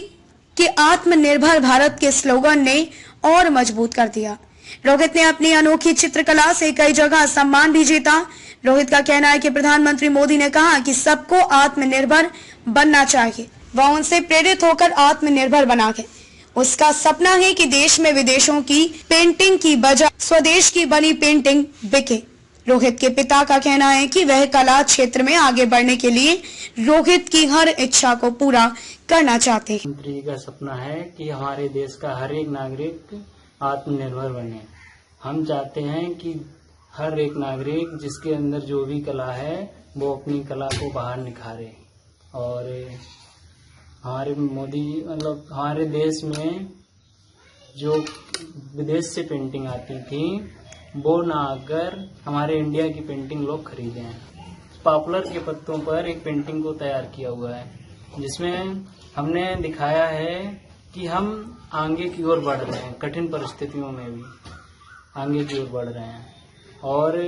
के आत्मनिर्भर भारत के स्लोगन ने और मजबूत कर दिया। रोहित ने अपनी अनोखी चित्रकला से कई जगह सम्मान भी जीता। रोहित का कहना है कि प्रधानमंत्री मोदी ने कहा कि सबको आत्मनिर्भर बनना चाहिए। वह उनसे प्रेरित होकर आत्मनिर्भर बना गए। उसका सपना है कि देश में विदेशों की पेंटिंग की बजाय स्वदेश की बनी पेंटिंग बिके। रोहित के पिता का कहना है कि वह कला क्षेत्र में आगे बढ़ने के लिए रोहित की हर इच्छा को पूरा करना चाहते हैं। मंत्री का सपना है कि हमारे देश का हर एक नागरिक आत्मनिर्भर बने। हम चाहते हैं कि हर एक नागरिक जिसके अंदर जो भी कला है वो अपनी कला को बाहर निखारे। और हमारे मोदी मतलब हमारे देश में जो विदेश से पेंटिंग आती थी वो ना आकर हमारे इंडिया की पेंटिंग लोग खरीदें। पॉपुलर के पत्तों पर एक पेंटिंग को तैयार किया हुआ है जिसमें हमने दिखाया है कि हम आगे की ओर बढ़ रहे हैं, कठिन परिस्थितियों में भी आगे की ओर बढ़ रहे हैं और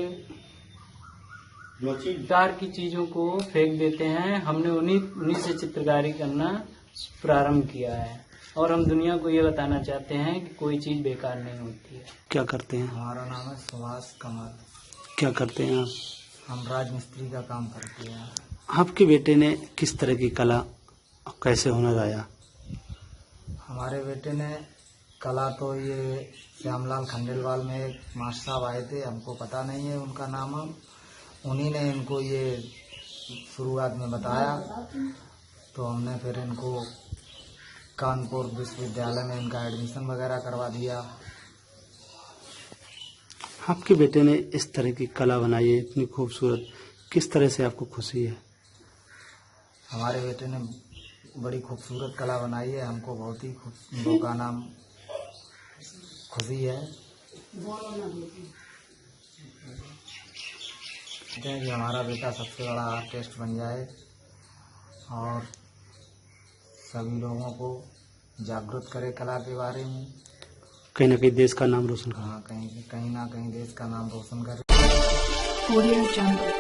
प्रकार की चीजों को फेंक देते हैं। हमने उन्हीं से चित्रकारी करना प्रारंभ किया है और हम दुनिया को ये बताना चाहते हैं कि कोई चीज बेकार नहीं होती है। क्या करते हैं? हमारा नाम है सुभाष कमल। क्या करते हैं आप? हम राजमिस्त्री का काम करते हैं। आपके बेटे ने किस तरह की कला कैसे हुनर आया? हमारे बेटे ने कला तो ये श्यामलाल खंडेलवाल में एक मास्टर साहब आए थे, हमको पता नहीं है उनका नाम। उन्हीं ने इनको ये शुरुआत में बताया तो हमने फिर इनको कानपुर विश्वविद्यालय में इनका एडमिशन वगैरह करवा दिया। आपके बेटे ने इस तरह की कला बनाई है इतनी खूबसूरत, किस तरह से आपको खुशी है? हमारे बेटे ने बड़ी खूबसूरत कला बनाई है, हमको बहुत ही लोगों का नाम खुशी है कि हमारा बेटा सबसे बड़ा आर्टिस्ट बन जाए और सभी लोगों को जागरूक करे कला के बारे में। कहीं ना कहीं देश का नाम रोशन करे। हाँ, कहीं ना कहीं देश का नाम रोशन करे। Audio Jungle.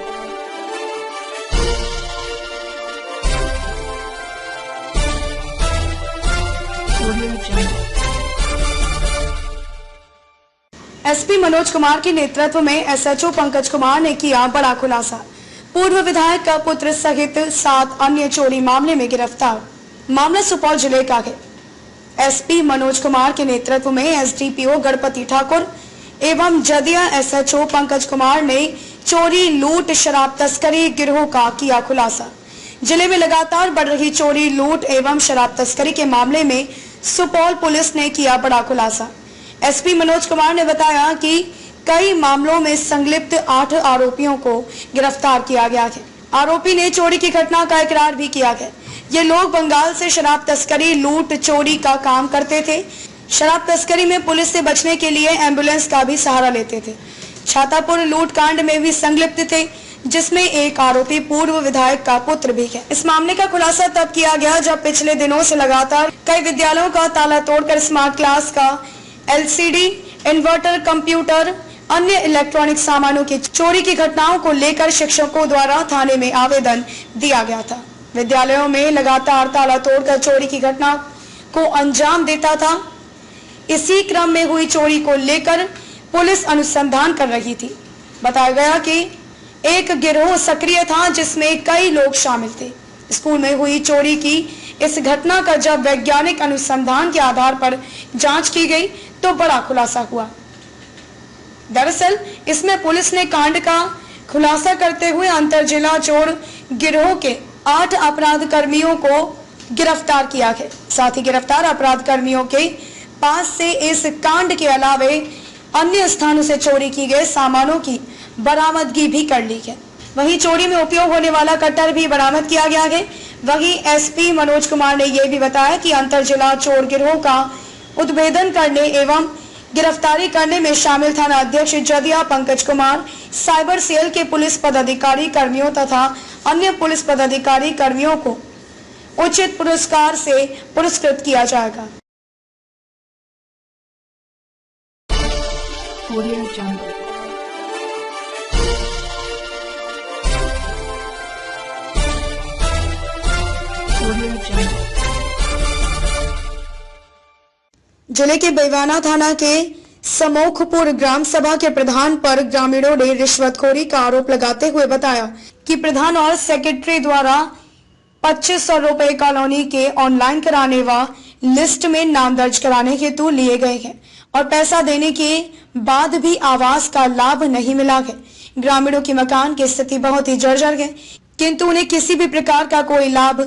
Audio Jungle. SP Manoj Kumar के नेतृत्व में एसएचओ पंकज कुमार ने किया बड़ा खुलासा। पूर्व विधायक का पुत्र सहित 7 अन्य चोरी मामले में गिरफ्तार। मामला सुपौल जिले का है। एसपी मनोज कुमार के नेतृत्व में एसडीपीओ गणपति ठाकुर एवं जदिया एसएचओ पंकज कुमार ने चोरी, लूट, शराब तस्करी गिरोह का किया खुलासा। जिले में लगातार बढ़ रही चोरी, लूट एवं शराब तस्करी के मामले में सुपौल पुलिस ने किया बड़ा खुलासा। एसपी मनोज कुमार ने बताया कि कई मामलों में संलिप्त 8 आरोपियों को गिरफ्तार किया गया है। आरोपी ने चोरी की घटना का इकरार भी किया है। ये लोग बंगाल से शराब तस्करी, लूट, चोरी का काम करते थे। शराब तस्करी में पुलिस से बचने के लिए एम्बुलेंस का भी सहारा लेते थे। छातापुर लूट कांड में भी संलिप्त थे, जिसमें एक आरोपी पूर्व विधायक का पुत्र भी है। इस मामले का खुलासा तब किया गया जब पिछले दिनों से लगातार कई विद्यालयों का ताला तोड़कर स्मार्ट क्लास का एलसीडी, इन्वर्टर, कंप्यूटर, अन्य इलेक्ट्रॉनिक सामानों की चोरी की घटनाओं को लेकर शिक्षकों द्वारा थाने में आवेदन दिया गया था। विद्यालयों में लगातार ताला तोड़कर चोरी की घटना को अंजाम देता था। इसी क्रम में हुई चोरी को लेकर पुलिस अनुसंधान कर रही थी। बताया गया कि एक गिरोह सक्रिय था जिसमें कई लोग शामिल थे। स्कूल में हुई चोरी की इस घटना का जब वैज्ञानिक अनुसंधान के आधार पर जांच की गई तो बड़ा खुलासा हुआ। दरअसल इसमें पुलिस ने कांड का खुलासा करते हुए अंतर जिला चोर गिरोह के 8 अपराध कर्मियों को गिरफ्तार किया है। साथ ही गिरफ्तार अपराध कर्मियों के पास से इस कांड के अलावे अन्य स्थानों से चोरी की गए सामानों की बरामदगी भी कर ली है। वहीं चोरी में उपयोग होने वाला कट्टर भी बरामद किया गया है। वहीं एसपी मनोज कुमार ने यह भी बताया कि अंतर जिला चोर गिरोह का उद्भेदन करने एवं गिरफ्तारी करने में शामिल थाना अध्यक्ष जदिया पंकज कुमार, साइबर सेल के पुलिस पदाधिकारी कर्मियों तथा अन्य पुलिस पदाधिकारी कर्मियों को उचित पुरस्कार से पुरस्कृत किया जाएगा। Audio Jungle. Audio Jungle. जिले के बेवाना थाना के समोखपुर ग्राम सभा के प्रधान पर ग्रामीणों ने रिश्वतखोरी का आरोप लगाते हुए बताया कि प्रधान और सेक्रेटरी द्वारा 2500 रुपए कॉलोनी के ऑनलाइन कराने व लिस्ट में नाम दर्ज कराने हेतु लिए गए हैं और पैसा देने के बाद भी आवास का लाभ नहीं मिला है। ग्रामीणों की मकान की स्थिति बहुत ही जर्जर है, किंतु उन्हें किसी भी प्रकार का कोई लाभ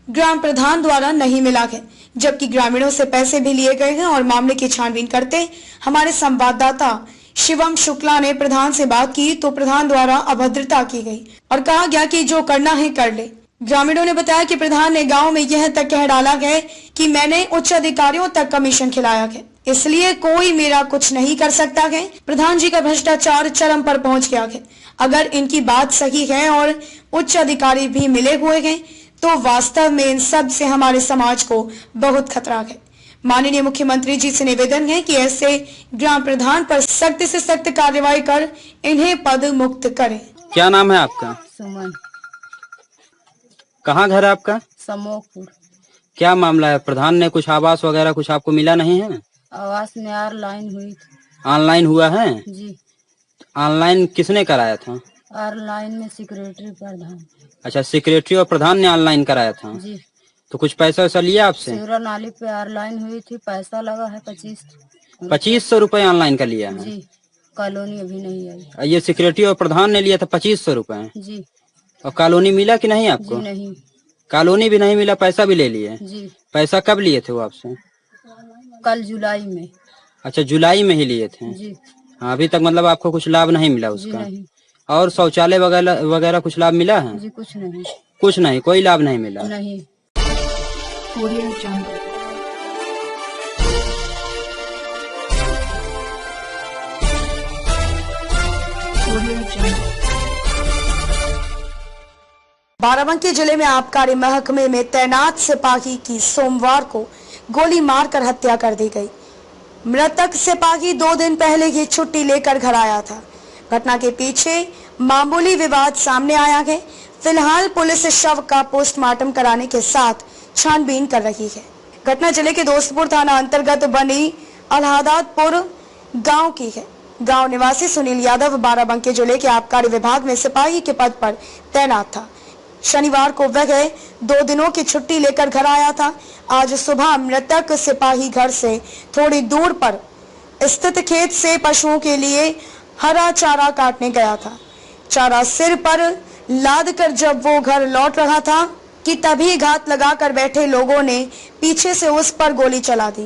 ग्राम प्रधान द्वारा नहीं मिला है, जबकि ग्रामीणों से पैसे भी लिए गए हैं। और मामले की छानबीन करते हमारे संवाददाता शिवम शुक्ला ने प्रधान से बात की तो प्रधान द्वारा अभद्रता की गई और कहा गया कि जो करना है कर ले। ग्रामीणों ने बताया कि प्रधान ने गांव में यह तक कह डाला है कि मैंने उच्च अधिकारियों तक कमीशन खिलाया है, इसलिए कोई मेरा कुछ नहीं कर सकता है। प्रधान जी का भ्रष्टाचार चरम पर पहुंच गया है। अगर इनकी बात सही है और उच्च अधिकारी भी मिले हुए हैं तो वास्तव में इन सब से हमारे समाज को बहुत खतरा है। माननीय मुख्यमंत्री जी से निवेदन है कि ऐसे ग्राम प्रधान पर सख्त से सख्त कार्रवाई कर इन्हें पद मुक्त करें। क्या नाम है आपका? सुमन। कहाँ घर है आपका? समोखपुर। क्या मामला है? प्रधान ने कुछ आवास वगैरह कुछ आपको मिला नहीं है? आवास में ऑनलाइन हुई थी। ऑनलाइन हुआ है जी। ऑनलाइन किसने कराया था? ऑनलाइन में सेक्रेटरी प्रधान। अच्छा, सेक्रेटरी और प्रधान ने ऑनलाइन कराया था जी। तो कुछ पैसा वैसा लिया आपसे? शिवरा नाली पे ऑनलाइन हुई थी, पैसा लगा है 2500 रुपए ऑनलाइन का लिया है जी। कॉलोनी अभी नहीं आई। ये सेक्रेटरी और प्रधान ने लिया था 2500 रुपए जी। और कॉलोनी मिला कि नहीं आपको? जी नहीं। कॉलोनी भी नहीं मिला, पैसा भी ले लिए जी। पैसा कब लिए थे वो आपसे? कल जुलाई में। अच्छा, जुलाई में ही लिए थे जी। हाँ, अभी तक मतलब आपको कुछ लाभ नहीं मिला जी उसका? नहीं। और शौचालय वगैरह वगैरह कुछ लाभ मिला है? जी कुछ नहीं। कुछ नहीं, कोई लाभ नहीं मिला? नहीं। Audio Jungle. Audio Jungle. Barabanki जिले में आबकारी महकमे में तैनात सिपाही की सोमवार को गोली मारकर हत्या कर दी गई। मृतक सिपाही 2 दिन पहले ही छुट्टी लेकर घर आया था। घटना के पीछे मामूली विवाद सामने आया है। फिलहाल पुलिस शव का पोस्टमार्टम कराने के साथ छानबीन कर रही है। घटना जिले के दोस्तपुर थाना अंतर्गत बनी अलहादातपुर गांव की है। गांव निवासी सुनील यादव बाराबंकी जिले के आबकारी विभाग में सिपाही के पद पर तैनात था। शनिवार को वह 2 दिनों की छुट्टी लेकर घर आया था। आज सुबह मृतक सिपाही घर से थोड़ी दूर पर स्थित खेत से पशुओं के लिए हरा चारा काटने गया था। चारा सिर पर लाद कर जब वो घर लौट रहा था कि तभी घात लगाकर बैठे लोगों ने पीछे से उस पर गोली चला दी।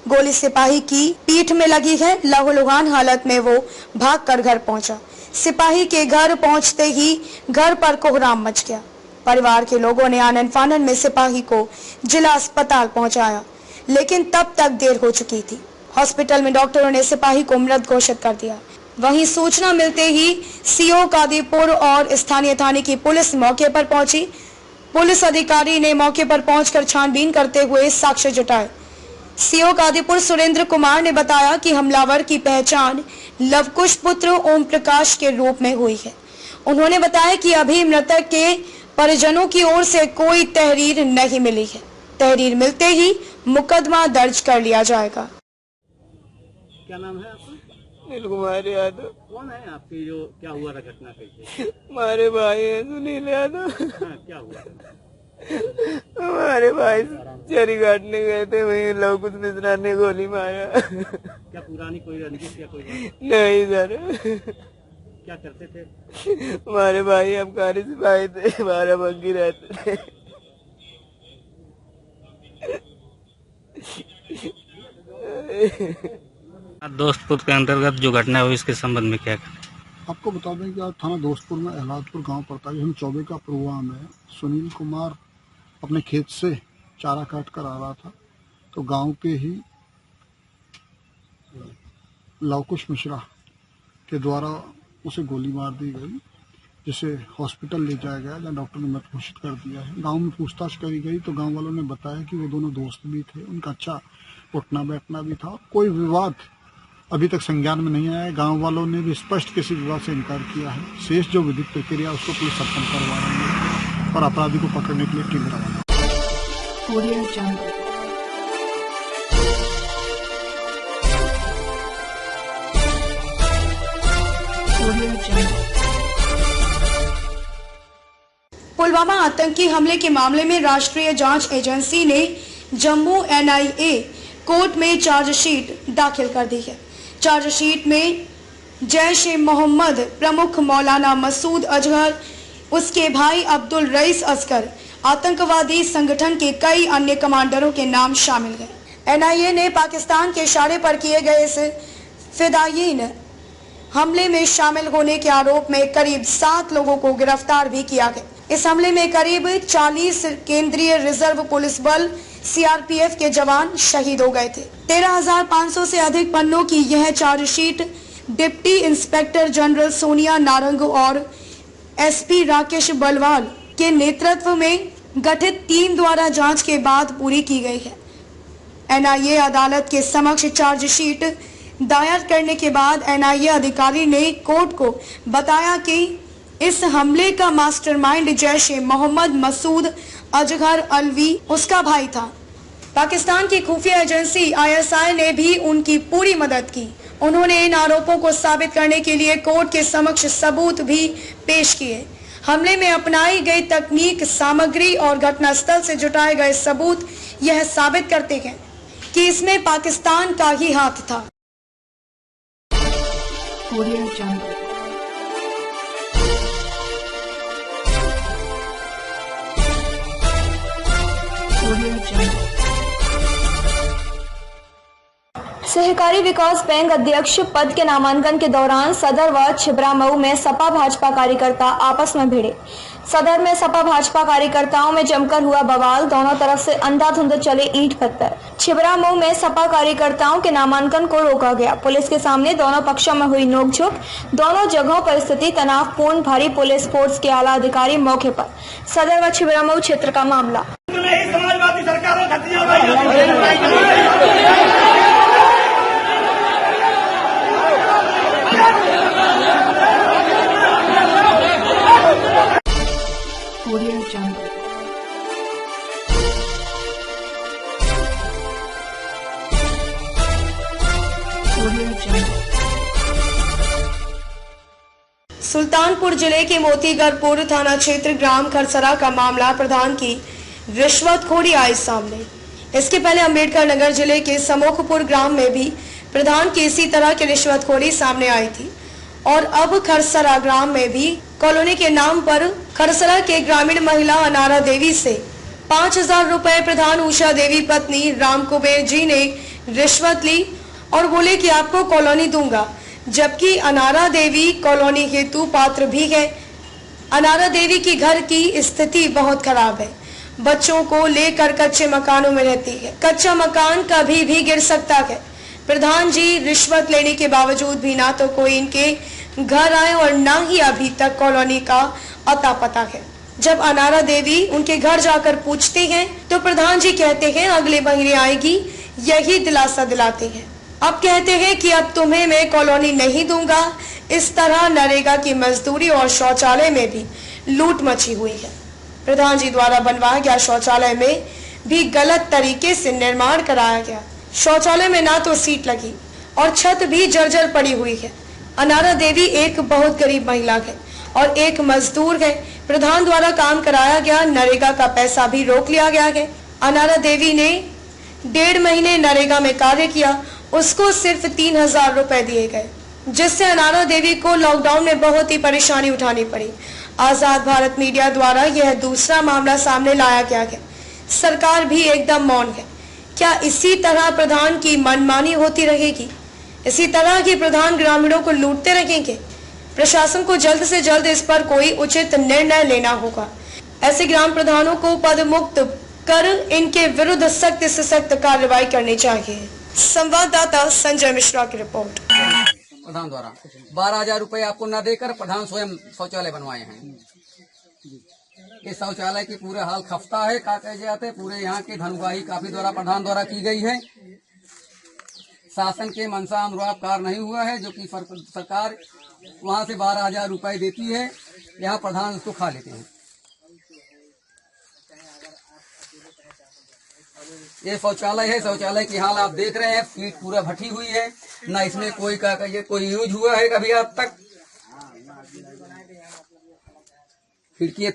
गोली सिपाही की पीठ में लगी है। लहूलुहान हालत में वो भागकर घर पहुंचा। सिपाही के घर पहुंचते ही घर पर कोहराम मच गया। परिवार के लोगों ने आनन फानन में सिपाही को जिला अस्पताल पहुंचाया, लेकिन तब तक देर हो चुकी थी। हॉस्पिटल में डॉक्टरों ने सिपाही को मृत घोषित कर दिया। वहीं सूचना मिलते ही सीओ कादीपुर और स्थानीय थाने की पुलिस मौके पर पहुंची। पुलिस अधिकारी ने मौके पर पहुंचकर छानबीन करते हुए साक्ष्य जुटाए। सीओ कादीपुर सुरेंद्र कुमार ने बताया कि हमलावर की पहचान लवकुश पुत्र ओम प्रकाश के रूप में हुई है। उन्होंने बताया कि अभी मृतक के परिजनों की ओर से कोई तहरीर नहीं मिली है। तहरीर मिलते ही मुकदमा दर्ज कर लिया जाएगा। क्या नाम है आपका? सुनील कुमार यादव। कौन है आपकी? जो क्या हुआ था घटना कैसे? हमारे भाई है सुनील यादव। हाँ, क्या हुआ? हमारे भाई चरी काटने गए थे, वहीं लवकुश मिश्रा ने गोली मारा। क्या पुरानी कोई रंजिश या कोई बात? नहीं सर। क्या करते थे? हमारे भाई आबकारी सिपाही थे, बाराबंकी रहते थे। दोस्तपुर के अंतर्गत जो घटना हुई इसके संबंध में क्या करें? आपको बता दें कि आज थाना दोस्तपुर में अहलादपुर गांव पड़ता है। हम 24 का प्रोग्राम है। सुनील कुमार अपने खेत से चारा काट कर आ रहा था तो गांव के ही लवकुश मिश्रा के द्वारा उसे गोली मार दी गई, जिसे हॉस्पिटल ले जाया गया जहाँ डॉक्टर ने मृत घोषित कर दिया है। गांव में पूछताछ करी गई तो गांव वालों ने बताया कि वो दोनों दोस्त भी थे, उनका अच्छा उठना बैठना भी था। कोई विवाद अभी तक संज्ञान में नहीं आया है। गांव वालों ने भी स्पष्ट किसी विवाद से इनकार किया है। शेष जो विधिक प्रक्रिया उसको पुलिस संपन्न करवा रही है और अपराधी को पकड़ने के लिए टीम रवाना। Audio Jungle. Audio Jungle. Pulwama आतंकी हमले के मामले में राष्ट्रीय जांच एजेंसी ने जम्मू एनआईए कोर्ट में चार्जशीट दाखिल कर दी है। चार्जशीट में जैश ए मोहम्मद प्रमुख मौलाना मसूद अजहर, उसके भाई अब्दुल रईस असगर, आतंकवादी संगठन के कई अन्य कमांडरों के नाम शामिल हैं। एनआईए ने पाकिस्तान के इशारे पर किए गए इस फिदायीन हमले में शामिल होने के आरोप में करीब 7 लोगों को गिरफ्तार भी किया गया। इस हमले में करीब 40 केंद्रीय रिजर्व पुलिस बल सीआरपीएफ के जवान शहीद हो गए थे। 13,500 से अधिक पन्नों की यह chargesheet deputy inspector general Sonia Narang और एसपी राकेश बलवाल के नेतृत्व में गठित टीम द्वारा जांच के बाद पूरी की गई है। एनआईए अदालत के समक्ष चार्जशीट दायर करने के बाद एनआईए अधिकारी ने कोर्ट को बताया कि इस हमले का मास्टरमाइंड जैश ए मोहम्मद मसूद अजहर अलवी उसका भाई था। पाकिस्तान की खुफिया एजेंसी आईएसआई ने भी उनकी पूरी मदद की। उन्होंने इन आरोपों को साबित करने के लिए कोर्ट के समक्ष सबूत भी पेश किए। हमले में अपनाई गई तकनीक, सामग्री और घटनास्थल से जुटाए गए सबूत यह साबित करते हैं कि इसमें पाकिस्तान का ही हाथ था। Audio Jungle. Audio Jungle. सहकारी विकास बैंक अध्यक्ष पद के नामांकन के दौरान सदर व छिबरामऊ में सपा भाजपा कार्यकर्ता आपस में भिड़े। सदर में सपा भाजपा कार्यकर्ताओं में जमकर हुआ बवाल, दोनों तरफ से अंधाधुंध चले ईंट पत्थर। छिबरामऊ में सपा कार्यकर्ताओं के नामांकन को रोका गया। पुलिस के सामने दोनों पक्षों में हुई नोकझोंक। दोनों जगहों पर स्थिति तनावपूर्ण, भारी पुलिस फोर्स के आला अधिकारी मौके पर। सदर व छिबरामऊ क्षेत्र का मामला। Audio Jungle. Audio Jungle. Sultanpur जिले के मोतीगरपुर थाना क्षेत्र ग्राम खरसरा का मामला प्रधान की रिश्वतखोरी आई सामने। इसके पहले अंबेडकर नगर जिले के समोखपुर ग्राम में भी प्रधान की इसी तरह की रिश्वतखोरी सामने आई थी और अब खरसरा ग्राम में भी कॉलोनी के नाम पर खरसरा के ग्रामीण महिला अनारा देवी से 5,000 रुपए प्रधान उषा देवी पत्नी राम कुबेर जी ने रिश्वत ली और बोले कि आपको कॉलोनी दूंगा, जबकि अनारा देवी कॉलोनी हेतु पात्र भी है। अनारा देवी की घर की स्थिति बहुत खराब है। बच्चों को लेकर कच्चे मकानों में रहती है। कच्चा मकान कभी भी गिर सकता है। प्रधान जी रिश्वत लेने के बावजूद भी ना तो कोई इनके घर आए और ना ही अभी तक कॉलोनी का अता पता है। जब अनारा देवी उनके घर जाकर पूछते हैं तो प्रधान जी कहते हैं अगले महीने आएगी, यही दिलासा दिलाते हैं। अब कहते हैं कि अब तुम्हें मैं कॉलोनी नहीं दूंगा। इस तरह नरेगा की मजदूरी और शौचालय में भी लूट मची हुई है। प्रधान जी द्वारा बनवाया गया शौचालय में भी गलत तरीके से निर्माण कराया गया। शौचालय में ना तो सीट लगी और छत भी जर्जर पड़ी हुई है। अनारा देवी एक बहुत गरीब महिला है और एक मजदूर है। प्रधान द्वारा काम कराया गया नरेगा का पैसा भी रोक लिया गया है। अनारा देवी ने 1.5 महीने नरेगा में कार्य किया, उसको सिर्फ 3,000 रुपए दिए गए, जिससे अनारा देवी को लॉकडाउन में बहुत ही परेशानी उठानी पड़ी। आजाद भारत मीडिया द्वारा यह दूसरा मामला सामने लाया गया है। सरकार भी एकदम मौन है। क्या इसी तरह प्रधान की मनमानी होती रहेगी? इसी तरह के प्रधान ग्रामीणों को लूटते रहेंगे? प्रशासन को जल्द से जल्द इस पर कोई उचित निर्णय लेना होगा। ऐसे ग्राम प्रधानों को पद मुक्त कर इनके विरुद्ध सख्त से सख्त कार्रवाई करनी चाहिए। संवाददाता संजय मिश्रा की रिपोर्ट। प्रधान द्वारा 12,000 रुपए आपको न देकर प्रधान स्वयं शौचालय बनवाए हैं। इस शौचालय की पूरे हाल खफ्ता है, का कहे जाते हैं। पूरे यहाँ की धनवाही काफी द्वारा प्रधान द्वारा की गई है। शासन के मनसा अनुरूप कार्य नहीं हुआ है, जो कि सरकार वहाँ से 12,000 रुपए देती है, यहाँ प्रधान उसको खा लेते हैं। ये शौचालय है। शौचालय की हाल आप देख रहे हैं, फीट पूरा भटी हुई है, न इसमें कोई का कोई यूज हुआ है कभी आज तक। खिड़की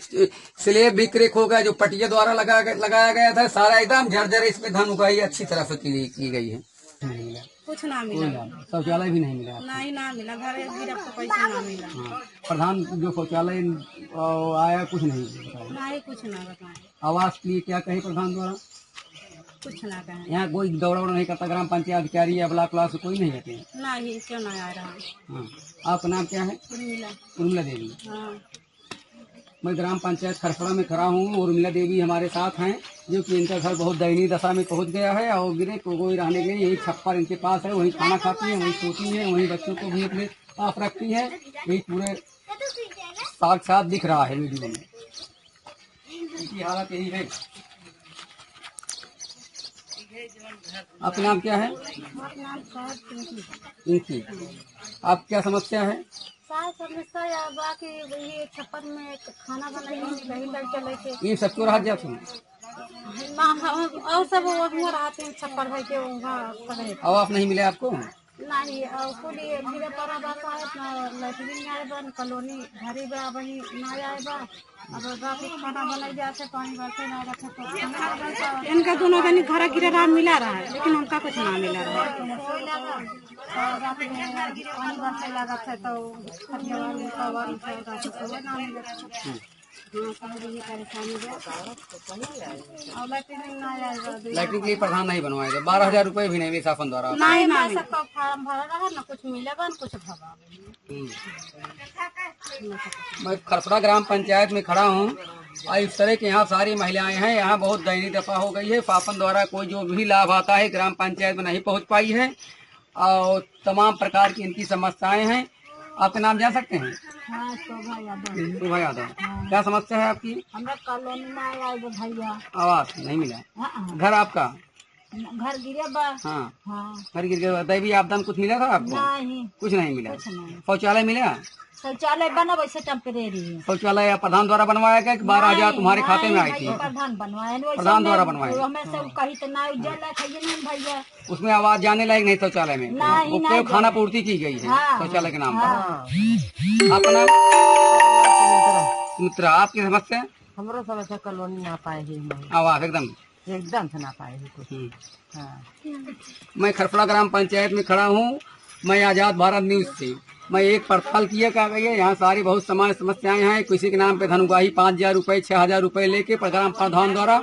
स्लेब भी क्रैक हो गया, जो पटिया द्वारा लगाया गया था सारा एकदम झरझर, इसमें धन उगाई अच्छी तरह से की गई है। कुछ ना मिला, शौचालय भी नहीं मिला, नहीं ना मिला, घर गिरा तो पैसा ना मिला। प्रधान जो शौचालय आया कुछ नहीं बताया, नहीं कुछ ना बताए। आवास के लिए क्या कहे प्रधान द्वारा, कुछ ना कहे। यहाँ कोई दौड़ा नहीं करता, ग्राम पंचायत अधिकारी या ब्लॉक क्लास कोई नहीं रहते हैं। नहीं, क्यों ना आ रहा। हाँ, आपका नाम क्या है? उर्मिला देवी। हाँ। मैं ग्राम पंचायत खरपड़ा में खड़ा हूँ, उर्मिला देवी हमारे साथ हैं, जो कि इनका घर बहुत दयनीय दशा में पहुंच गया है और गिरे कोई रहने के लिए यही छप्पर इनके पास है, वही खाना खाती है, वही सोती है, वही बच्चों को भी अपने पास रखती है। यही पूरे साक्षात दिख रहा है वीडियो में, इनकी हालत यही है। आपका नाम क्या है? इनकी आप क्या समस्या है? समस्या या बाकी ये छप्पर में खाना बनाइए, ये सब क्यों रह जाते हैं? और सब वो रहते हैं छप्पर है के अब आप नहीं मिले आपको? नहीं, उसको लिए गिरे पड़ा बात है, लैट्रिन आए बन कॉलोनी घरी बा वही ना आए बा, अब बाकी खाना बनाई जाते पानी बरसे ना रखे तो इनका दोनों का घर गिरे रहा मिला रहा है, लेकिन उनका कुछ ना मिला रहा है। पानी बरसे लगा था तो ना मिला, लैट्रिन के लिए प्रधान नहीं बनवाएगा, 12,000 रुपए भी नहीं मिले शासन द्वारा। नहीं ना सबका फार्म भरा रहा ना, कुछ मिलेगा कुछ भगा। मैं खरपड़ा ग्राम पंचायत में खड़ा हूँ और इस तरह के यहाँ सारी महिलाएं हैं, यहाँ बहुत दयनीय दशा हो गई है। शासन द्वारा कोई जो भी लाभ आता है ग्राम पंचायत में नहीं पहुँच पाई है और तमाम प्रकार की इनकी समस्याएं हैं। आपका नाम जान सकते हैं? शोभा यादव। क्या समस्या है आपकी? हमरा कॉलोनी में आया भैया, आवास नहीं मिला। घर आपका? घर गिरे बा। हाँ, हाँ। घर गिर गया। दैवी आपदा में कुछ मिला था आपको? नहीं, कुछ नहीं मिला। शौचालय मिला? शौचालय बना वैसे टेम्परेरी शौचालय प्रधान द्वारा बनवाया गया कि 12,000 तुम्हारे खाते में आई थी? प्रधान बनवाया, प्रधान द्वारा बनवाया। हमें सब कहीं तो ना भैया, उसमें आवाज जाने लायक नहीं शौचालय में, वो खाना पूर्ति की गई है शौचालय के नाम पर। आपका नाम? सुमित्रा। आपकी समस्या? हमारा समस्या कॉलोनी ना पाएगी, आवाज एकदम से ना पाएगी कुछ। मैं खरपड़ा ग्राम पंचायत में खड़ा हूँ। मैं आजाद भारत न्यूज से मैं एक पड़ताल किया का गई है। यहाँ सारी बहुत समान समस्याएं हैं। किसी के नाम पे धनुगाही 5,000 रुपए 6,000 रुपए लेके ग्राम प्रधान द्वारा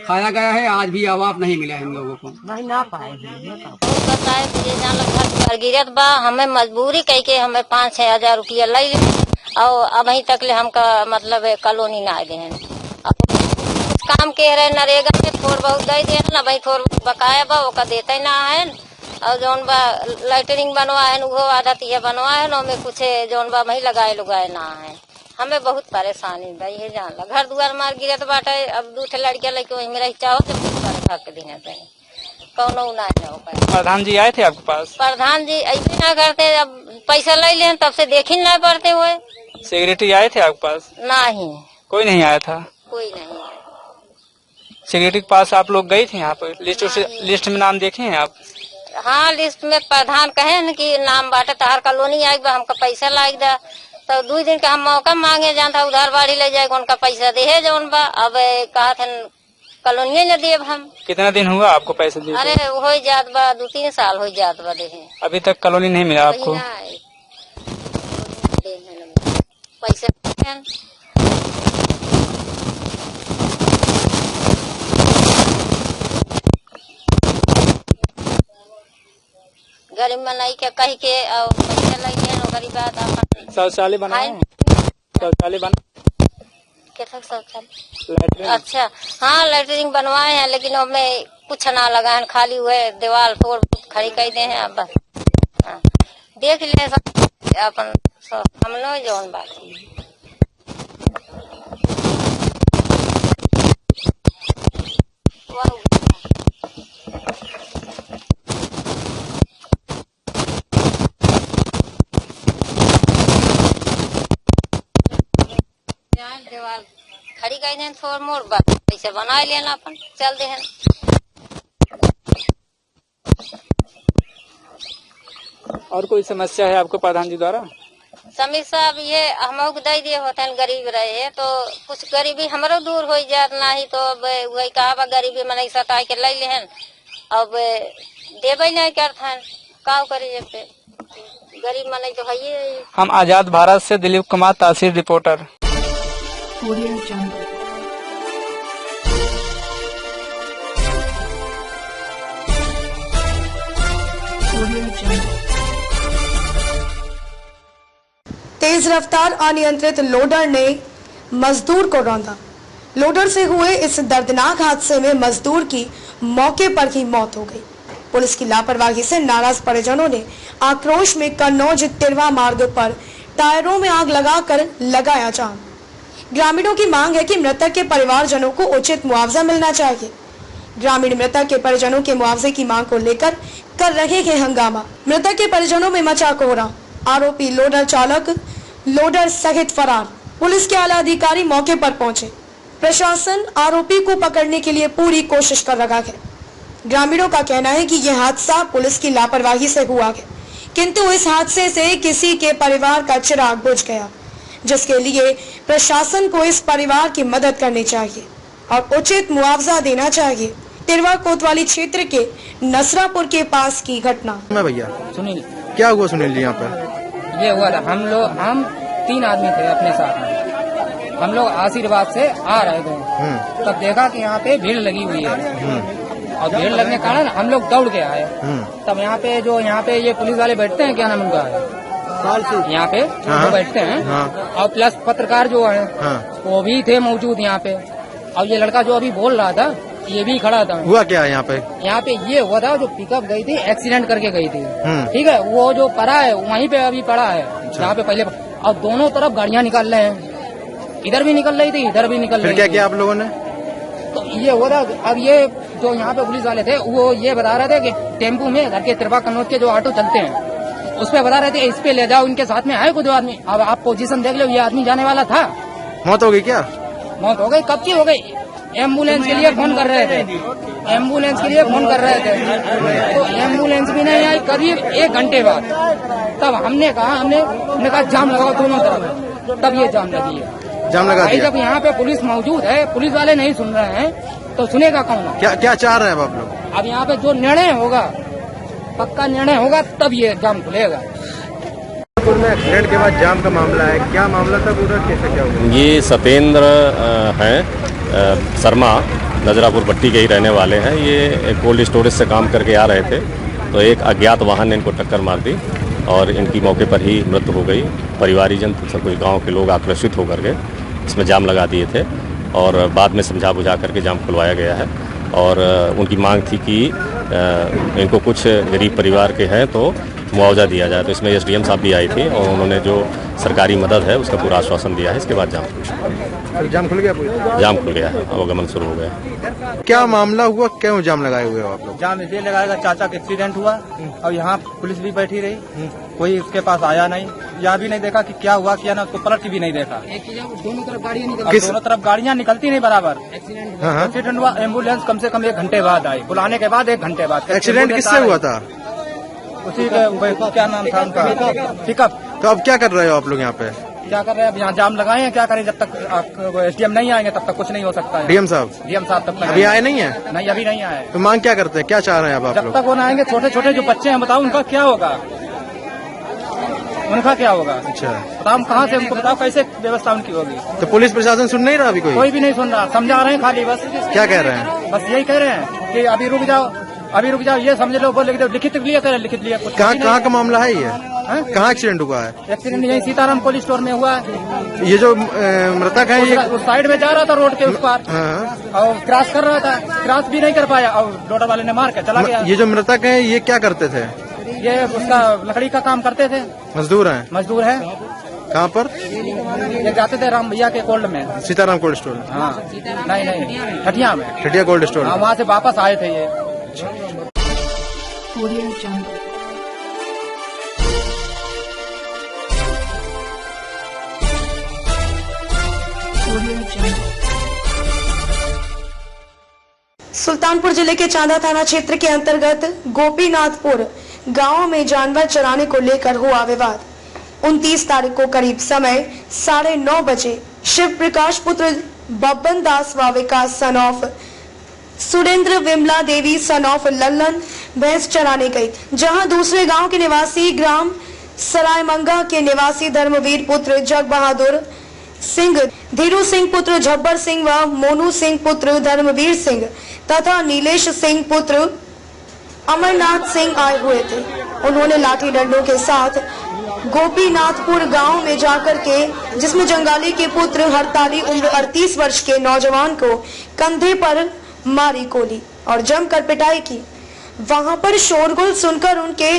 खाया गया है। आज भी आवास नहीं मिला है हम लोगों को। नहीं ना पाएगी। घर गिरत बा, हमें मजबूरी कह के हमें 5-6 हजार रुपया ले और अभी तक ले हमका मतलब कॉलोनी ना आए हैं। काम के रहे नरेगा में थोड़ बहुत दे दे ना भाई, थोड़ बकाया बा वो देते ना है। और जौन बा लाइटरिंग बनवाए वो आधा तिया बनवाए में कुछ जौन बा वही लगाए ना है। हमें बहुत परेशानी भाई है, जान ला घर दुआर मार गिरत बाटे। अब 2 लड़कियां लेके वही में रह चाहो तो के दिन कौनो ना हो पाए। प्रधान जी आए थे आपके पास? प्रधान जी ऐसे ना करते, अब पैसा ले लें तब से देख ही ना पड़ते हुए। सेक्रेटरी आए थे आपके पास? नहीं, कोई नहीं आया था। कोई नहीं आया। सेक्रेटरी के पास आप लोग गए थे? यहाँ पर लिस्ट में नाम देखे हैं आप? हाँ, लिस्ट में प्रधान कहे न कि नाम बाटे तहार कॉलोनी आई बा, हमका पैसा लाग दा। तो 2 दिन का हम मौका मांगे जाता उधार बाड़ी ले जाए उनका पैसा दे जौन बा। अब कहा थे कॉलोनी न देव हम। कितना दिन हुआ आपको पैसे दिए? अरे हो जात बा 2-3 साल हो जात बा दे। अभी तक कॉलोनी नहीं मिला आपको? पैसा गरीब बनाई के कह के और पैसा लगे गरीब बात। शौचालय बनाए? शौचालय बना कैसा शौचालय? अच्छा हाँ, लैटरिन बनवाए हैं लेकिन हमें कुछ ना लगा है, खाली हुए दीवार तोड़ खड़ी कर दे हैं। अब देख ले अपन हम लोग जौन बात दीवार खड़ी कर दे थोड़ मोड़ बात पैसे बना लेना अपन चल दे। और कोई समस्या है आपको प्रधान जी द्वारा? समीर साहब ये हम दे दिए होते हैं, गरीब रहे तो कुछ गरीबी हमारो दूर हो जात नहीं तो अब वही कहा गरीबी मन सता के ले लेहन अब देवे नहीं करते का करिए पे गरीब मन तो है ही। हम आजाद भारत से दिलीप कुमार तासीर reporter. Audio Jungle. Audio Jungle. तेज रफ्तार अनियंत्रित लोडर ने मजदूर को रौंदा। लोडर से हुए इस दर्दनाक हादसे में मजदूर की मौके पर ही मौत हो गई। पुलिस की लापरवाही से नाराज परिजनों ने आक्रोश में कन्नौज तिरवा मार्ग पर टायरों में आग लगाकर लगाया जाम। ग्रामीणों की मांग है कि मृतक के परिवारजनों को उचित मुआवजा मिलना चाहिए। ग्रामीण मृतक के परिजनों के मुआवजे की मांग को लेकर कर रहे हैं हंगामा। मृतक के परिजनों में मचा कोहरा। आरोपी लोडर चालक लोडर सहित फरार। पुलिस के आला अधिकारी मौके पर पहुंचे। प्रशासन आरोपी को पकड़ने के लिए पूरी कोशिश कर रहा है। ग्रामीणों का कहना है कि यह हादसा पुलिस की लापरवाही से हुआ है, किंतु इस हादसे से किसी के परिवार का चिराग बुझ गया, जिसके लिए प्रशासन को इस परिवार की मदद करनी चाहिए और उचित मुआवजा देना चाहिए। तिरवा कोतवाली क्षेत्र के नसरापुर के पास की घटना। मैं भैया सुनील, क्या हुआ सुनील जी यहाँ पर? ये हुआ था हम 3 आदमी थे अपने साथ में। हम लोग आशीर्वाद से आ रहे थे, तब देखा कि यहाँ पे भीड़ लगी हुई है और भीड़ लगने के कारण हम लोग दौड़ के आए। तब यहाँ पे ये पुलिस वाले बैठते हैं, क्या नाम उनका है, यहाँ पे जो बैठते हैं, और प्लस पत्रकार जो है वो भी थे मौजूद यहाँ पे। और ये लड़का जो अभी बोल रहा था ये भी खड़ा था। हुआ क्या है यहाँ पे? यहाँ पे ये हुआ था, जो पिकअप गई थी एक्सीडेंट करके गई थी, ठीक है, वो जो पड़ा है वहीं पे अभी पड़ा है जहाँ पे पहले। और दोनों तरफ गाड़ियाँ निकल रहे हैं, इधर भी निकल रही थी इधर भी निकल रही थी। क्या किया आप लोगों ने? तो ये हुआ था, अब ये जो यहाँ पे पुलिस वाले थे वो ये बता रहे थे कि टेम्पू में घर के तिरवा कन्नौज के जो ऑटो चलते हैं उस पे बता रहे थे इस पे ले जाओ, इनके साथ में आए कुछ आदमी। अब आप पोजीशन देख लो, ये आदमी जाने वाला था। मौत हो गई क्या? मौत हो गई, कब की हो गई? एम्बुलेंस के लिए फोन कर रहे थे, एम्बुलेंस के लिए फोन कर रहे थे, तो एम्बुलेंस भी नहीं आई। करीब 1 घंटे बाद तब हमने कहा जाम लगाओ दोनों तरफ, तब ये जाम लगी है। जाम लगा दिया। जब यहाँ पे पुलिस मौजूद है, पुलिस वाले नहीं सुन रहे हैं तो सुनेगा कौन? क्या चाह रहे हैं आप लोग? अब यहाँ पे जो निर्णय होगा, पक्का निर्णय होगा, तब ये जाम खुलेगा। में एक्सीडेंट के बाद जाम का मामला है, क्या मामला था पूरा, कैसे क्या हुआ? ये सत्येंद्र हैं शर्मा, नजरापुर पट्टी के ही रहने वाले हैं। ये कोल्ड स्टोरेज से काम करके आ रहे थे तो एक अज्ञात वाहन ने इनको टक्कर मार दी और इनकी मौके पर ही मृत्यु हो गई। परिवारीजन सब कुछ गांव के लोग आक्रोशित होकर के इसमें जाम लगा दिए थे और बाद में समझा बुझा करके जाम खुलवाया गया है। और उनकी मांग थी कि इनको कुछ गरीब परिवार के हैं तो मुआवजा दिया जाए। तो इसमें एसडीएम साहब भी आई थी और उन्होंने जो सरकारी मदद है उसका पूरा आश्वासन दिया है। इसके बाद जाम खुल गया, जाम खुल गया है, आवागमन शुरू हो गया। क्या मामला हुआ, क्यों जाम लगाए हुए हो आप लोग? जाम इसलिए लगाएगा, चाचा का एक्सीडेंट हुआ और यहाँ पुलिस भी बैठी रही, कोई उसके पास आया नहीं, यहाँ भी नहीं देखा कि क्या हुआ क्या ना, उसको पलट के भी नहीं देखा। दोनों तरफ गाड़ियाँ निकलती नहीं बराबर। एक्सीडेंट हुआ, एम्बुलेंस कम से कम 1 घंटे बाद आई, बुलाने के बाद 1 घंटे बाद। एक्सीडेंट किससे हुआ था? उसी का क्या नाम था उनका, पिकअप। तो अब क्या कर रहे हो आप लोग यहाँ पे? क्या कर रहे हैं, अब यहाँ जाम लगाए हैं, क्या करें, जब तक एसडीएम नहीं आएंगे तब तक कुछ नहीं हो सकता है। डीएम साहब तब तक अभी आए नहीं है? नहीं, अभी नहीं आए। तो मांग क्या करते हैं, क्या चाह रहे हैं आप जब लोग? तक वो ना आएंगे, छोटे छोटे जो बच्चे हैं, बताओ उनका क्या होगा, उनका क्या होगा? अच्छा, बताओ कहाँ से उनको, बताओ कैसे व्यवस्था उनकी होगी? तो पुलिस प्रशासन सुन नहीं रहा अभी? कोई भी नहीं सुन रहा, समझा रहे हैं खाली बस। क्या कह रहे हैं? बस यही कह रहे हैं कि अभी रुक जाओ, ये समझ लो, बोले लिखित लिया करें, लिखित लिया। कहाँ का मामला है ये? कहाँ एक्सीडेंट हुआ है? एक्सीडेंट यही सीताराम कोल्ड स्टोर में हुआ है। ये जो मृतक है ये उस साइड में जा रहा था रोड के उस पार और क्रॉस कर रहा था, क्रॉस भी नहीं कर पाया और लोडर वाले ने मार के चला गया। ये जो मृतक है ये क्या करते थे? ये उसका लकड़ी का काम करते थे। मजदूर हैं? मजदूर है। कहाँ पर? ये जाते थे राम भैया के कोल्ड में, सीताराम कोल्ड स्टोर। हाँ, नहीं ठठिया में, ठठिया कोल्ड स्टोर। हाँ, वहाँ से वापस आए थे ये। Audio Jungle. Audio Jungle. Sultanpur जिले के चांदा थाना क्षेत्र के अंतर्गत गोपीनाथपुर गांव में जानवर चराने को लेकर हुआ विवाद। 29 तारीख को करीब समय 9:30 बजे शिव प्रकाश पुत्र बब्बन दास व Vikas son of Surendra Vimla Devi son of Lallan भैंस चराने गई, जहां दूसरे गांव के निवासी ग्राम सरायमंगा के निवासी धर्मवीर पुत्र जग बहादुर सिंह, धीरू सिंह पुत्र झब्बर सिंह व मोनू सिंह पुत्र धर्मवीर सिंह तथा नीलेश सिंह पुत्र अमरनाथ सिंह आए हुए थे। उन्होंने लाठी डंडों के साथ गोपीनाथपुर गांव में जाकर के, जिसमें जंगाली के पुत्र हरताली उम्र 38 वर्ष के नौजवान को कंधे पर मारी गोली और जमकर पिटाई की। वहां पर शोरगुल सुनकर उनके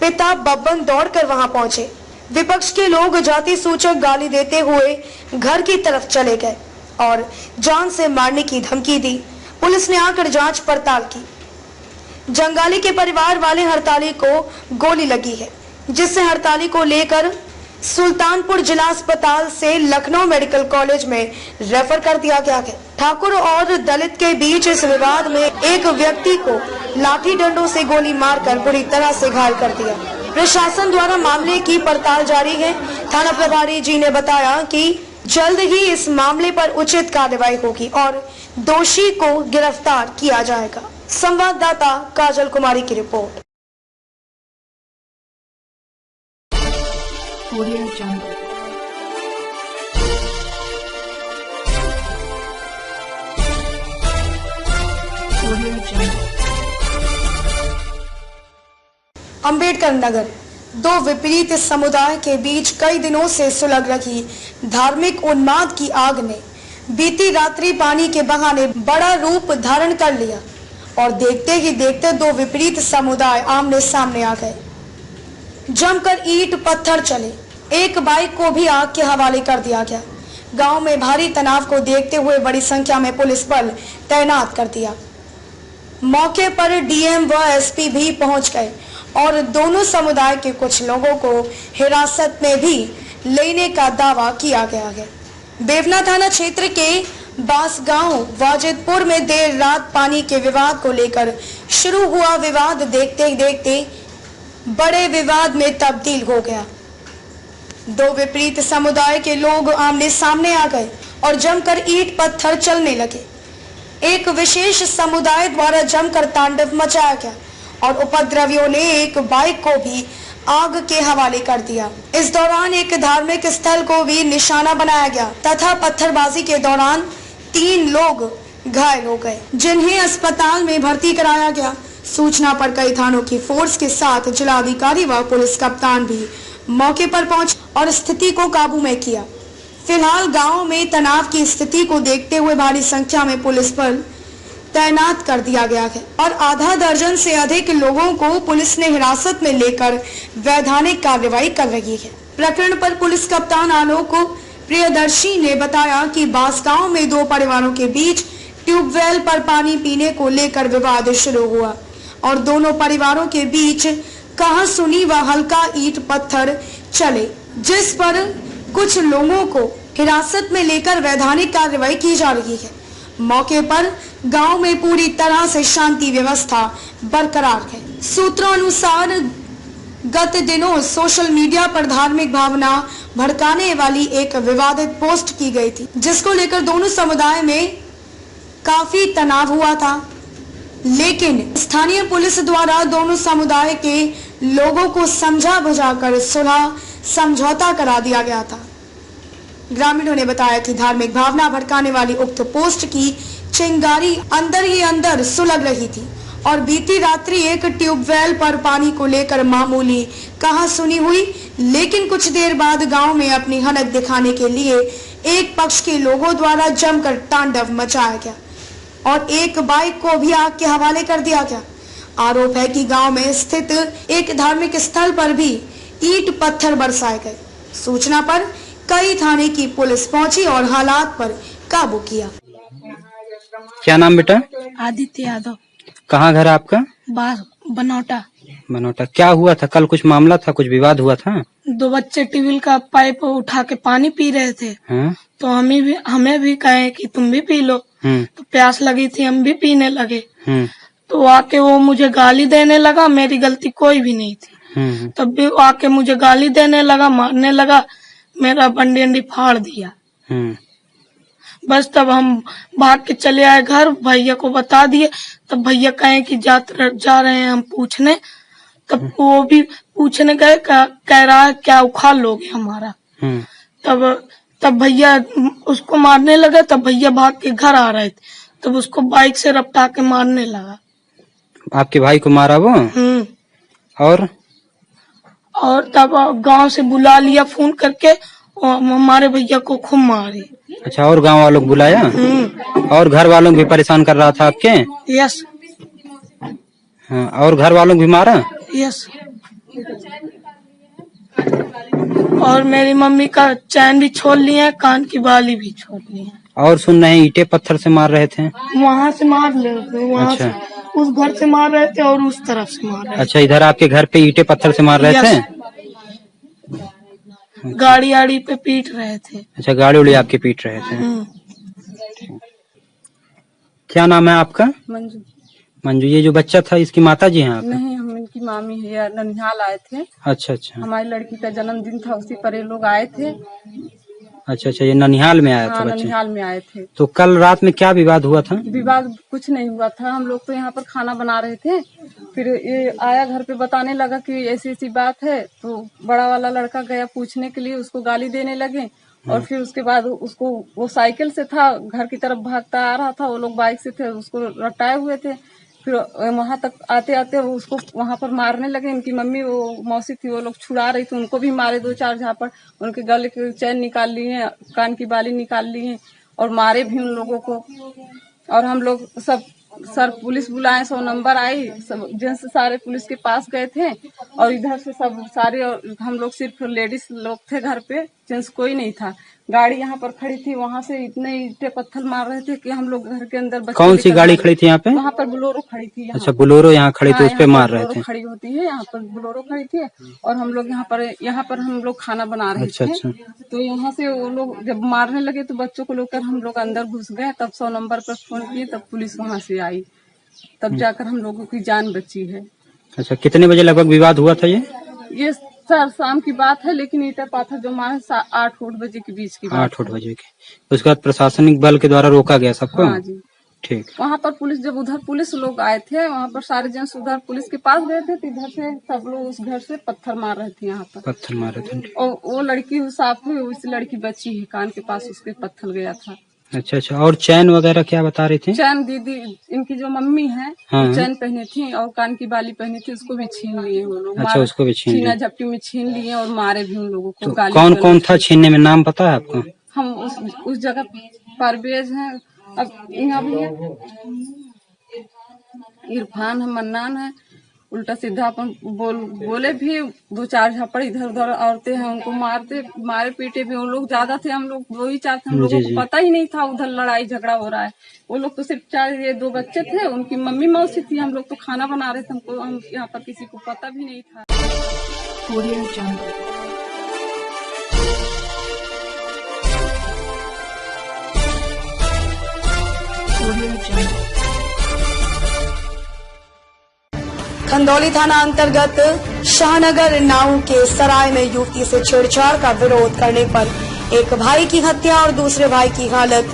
पिता बब्बन दौड़कर वहां पहुंचे। विपक्ष के लोग जाति सूचक गाली देते हुए घर की तरफ चले गए और जान से मारने की धमकी दी। पुलिस ने आकर जांच पड़ताल की। जंगाली के परिवार वाले हरताली को गोली लगी है, जिससे हरताली को लेकर सुल्तानपुर जिला अस्पताल से लखनऊ मेडिकल कॉलेज में रेफर कर दिया गया है। ठाकुर और दलित के बीच इस विवाद में एक व्यक्ति को लाठी डंडों से गोली मारकर बुरी तरह से घायल कर दिया। प्रशासन द्वारा मामले की पड़ताल जारी है। थाना प्रभारी जी ने बताया कि जल्द ही इस मामले पर उचित कार्रवाई होगी और दोषी को गिरफ्तार किया जाएगा। संवाददाता काजल कुमारी की report. Audio Jungle. Audio Jungle. Ambedkar Nagar, दो विपरीत समुदाय के बीच कई दिनों से सुलग रही धार्मिक उन्माद की आग ने बीती रात्रि पानी के बहाने बड़ा रूप धारण कर लिया और देखते ही देखते दो विपरीत समुदाय आमने सामने आ गए। जमकर ईंट पत्थर चले, एक बाइक को भी आग के हवाले कर दिया गया। गांव में भारी तनाव को देखते हुए बड़ी संख्या में पुलिस बल तैनात कर दिया। मौके पर डीएम व एसपी भी पहुंच गए और दोनों समुदाय के कुछ लोगों को हिरासत में भी लेने का दावा किया गया है। बेवना थाना क्षेत्र के बासगांव वाजिदपुर में देर रात पानी के विवाद को लेकर शुरू हुआ विवाद देखते ही देखते बड़े विवाद में तब्दील हो गया। दो विपरीत समुदाय के लोग आमने सामने आ गए और जमकर ईंट पत्थर चलने लगे। एक विशेष समुदाय द्वारा जमकर तांडव मचाया गया और उपद्रवियों ने एक बाइक को भी आग के हवाले कर दिया। इस दौरान एक धार्मिक स्थल को भी निशाना बनाया गया तथा पत्थरबाजी के दौरान 3 लोग घायल हो गए, जिन्हें अस्पताल में भर्ती कराया गया। सूचना पर कई थानों की फोर्स के साथ जिलाधिकारी व पुलिस कप्तान भी मौके पर पहुंचे और स्थिति को काबू में किया। फिलहाल गांव में तनाव की स्थिति को देखते हुए भारी संख्या में पुलिस बल तैनात कर दिया गया है और आधा दर्जन से अधिक लोगों को पुलिस ने हिरासत में लेकर वैधानिक कार्रवाई कर रही है। प्रकरण पर पुलिस कप्तान आलोक प्रियदर्शी ने बताया कि बासगांव में 2 परिवारों के बीच ट्यूबवेल पर पानी पीने को लेकर विवाद शुरू हुआ और दोनों परिवारों के बीच कहासुनी व हल्का ईंट पत्थर चले, जिस पर कुछ लोगों को हिरासत में लेकर वैधानिक कार्रवाई की जा रही है। मौके पर गांव में पूरी तरह से शांति व्यवस्था बरकरार है। सूत्रों अनुसार गत दिनों सोशल मीडिया पर धार्मिक भावना भड़काने वाली एक विवादित पोस्ट की गई थी, जिसको लेकर दोनों समुदाय में काफी तनाव हुआ था, लेकिन स्थानीय पुलिस द्वारा दोनों समुदाय के लोगों को समझा बुझाकर सुलह समझौता करा दिया गया था। ग्रामीणों ने बताया कि धार्मिक भावना भड़काने वाली उक्त पोस्ट की चिंगारी अंदर ही अंदर सुलग रही थी और बीती रात्रि एक ट्यूबवेल पर पानी को लेकर मामूली कहासुनी हुई, लेकिन कुछ देर बाद गांव में अपनी हनक दिखाने के लिए एक पक्ष के लोगों द्वारा जमकर तांडव मचाया गया और एक बाइक को भी आग के हवाले कर दिया गया। आरोप है कि गांव में स्थित एक धार्मिक स्थल पर भी ईंट पत्थर बरसाए गए। सूचना पर कई थाने की पुलिस पहुंची और हालात पर काबू किया। क्या नाम बेटा? आदित्य यादव। कहाँ घर है आपका? बनौटा। बनौटा। क्या हुआ था कल? कुछ मामला था, कुछ विवाद हुआ था? 2 बच्चे ट्यूबवेल का पाइप उठा के पानी पी रहे थे। तो हमें भी कहे कि तुम भी पी लो। तो प्यास लगी थी, हम भी पीने लगे। तो आके वो मुझे गाली देने लगा, मेरी गलती कोई भी नहीं थी। तब भी वो आके मुझे गाली देने लगा, मारने लगा, मेरा बंडी अंडी फाड़ दिया। बस तब हम भाग के चले आए घर, भैया को बता दिए। तब भैया कहे कि जा रहे हैं हम पूछने। तब वो भी पूछने गए, कह रहा है क्या उखाड़ लोगे हमारा। तब भैया उसको मारने लगा। तब भैया भाग के घर आ रहे थे, तब उसको बाइक से रपटा के मारने लगा। आपके भाई को मारा वो? और तब गांव से बुला लिया फोन करके, और हमारे भैया को खूब मारे। अच्छा, और गांव वालों को बुलाया? और घर वालों को भी परेशान कर रहा था आपके? यस। हाँ, और घर वालों को भी मारा? यस। और मेरी मम्मी का चैन भी छोड़ लिए, कान की बाली भी छोड़ लिए। और सुन रहे हैं ईंटे पत्थर से मार रहे थे? वहाँ से मार ले थे, वहाँ से उस घर से मार रहे थे और उस तरफ से मार रहे थे। अच्छा, इधर आपके घर पे ईंटे पत्थर से मार रहे थे? गाड़ी आड़ी पे पीट रहे थे। अच्छा, गाड़ी उड़ी आपके पीट रहे थे। क्या नाम है आपका? मंजू। मंजू, ये जो बच्चा था इसकी माता जी हैं आप? नहीं, हम इनकी मामी है, ननिहाल आए थे। अच्छा अच्छा। हमारी लड़की का जन्मदिन था, उसी पर ये लोग आए थे। अच्छा अच्छा, ये ननिहाल में आया था बच्चा? ननिहाल में आए थे। तो कल रात में क्या विवाद हुआ था? विवाद कुछ नहीं हुआ था, हम लोग तो यहाँ पर खाना बना रहे थे। फिर ये आया घर पे, बताने लगा कि ऐसी ऐसी बात है। तो बड़ा वाला लड़का गया पूछने के लिए, उसको गाली देने लगे। और फिर उसके बाद उसको, वो साइकिल से था, घर की तरफ भागता आ रहा था, वो लोग बाइक से थे, उसको रटाए हुए थे। फिर वहां तक आते आते वो उसको वहां पर मारने लगे। इनकी मम्मी, वो मौसी थी, वो लोग छुड़ा रही थी, उनको भी मारे 2-4 झापड़। उनके गले के चैन निकाल लिए, कान की बाली निकाल ली है, और मारे भी उन लोगों को। और हम लोग सब सर पुलिस बुलाए, 100 नंबर आई, सब जेंट्स सारे पुलिस के पास गए थे। और इधर से सब सारे, हम लोग सिर्फ लेडीज लोग थे घर पे, जेंट्स कोई नहीं था। गाड़ी यहाँ पर खड़ी थी, वहाँ से इतने ईंटे पत्थर मार रहे थे कि हम लोग घर के अंदर। कौन सी गाड़ी खड़ी थी यहाँ पे? वहाँ पर बोलेरो खड़ी थी। अच्छा, बोलेरो यहाँ खड़ी थी, उस पे मार रहे थे? खड़ी होती है, यहाँ पर बोलेरो खड़ी थी। और हम लोग यहाँ पर हम लोग खाना बना रहे थे। अच्छा। तो यहाँ से वो लोग जब मारने लगे तो बच्चों को लेकर हम लोग अंदर घुस गए। तब 100 नंबर पर फोन किए, तब पुलिस वहाँ से आई, तब जाकर हम लोगों की जान बची है। अच्छा, कितने बजे लगभग विवाद हुआ था ये? सर शाम की बात है, लेकिन ईंटा पाथर जो मारे 8-8 बजे के बीच की बात। 8-8 बजे के। उसके बाद प्रशासनिक बल के द्वारा रोका गया सबको? हाँ जी, ठीक। वहाँ पर पुलिस, जब उधर पुलिस लोग आए थे, वहाँ पर सारे जेंट्स उधर पुलिस के पास गए थे, तो इधर से सब लोग उस घर से पत्थर मार रहे थे। यहाँ पर पत्थर मार रहे थे। और वो लड़की साफ हुई, उस लड़की बची है, कान के पास उसके पत्थर गया था। अच्छा अच्छा, और चैन वगैरह क्या बता रही थी? चैन दीदी, इनकी जो मम्मी है, हाँ, चैन पहनी थी और कान की बाली पहनी थी, उसको भी छीन लिए वो लोग। अच्छा, उसको भी छीन लिया, झपटी में छीन लिए और मारे भी उन लोगों को। तो कौन कौन था छीनने में, नाम पता है आपको? हम उस जगह परवेज है, अब यहाँ भी है, इरफान है, मन्नान है। उल्टा सीधा अपन बोले भी, 2-4 झापड़ इधर उधर औरतें हैं, उनको मारे पीटे भी। वो लोग ज्यादा थे, हम लोग 2-4 थे, हम लोगों को पता ही नहीं था उधर लड़ाई झगड़ा हो रहा है। वो लोग तो सिर्फ 2 बच्चे थे, उनकी मम्मी मौसी थी, हम लोग तो खाना बना रहे थे, हम यहाँ पर किसी को पता भी नहीं था। खंदौली थाना अंतर्गत शाहनगर नाऊ के सराय में युवती से छेड़छाड़ का विरोध करने पर एक भाई की हत्या और दूसरे भाई की हालत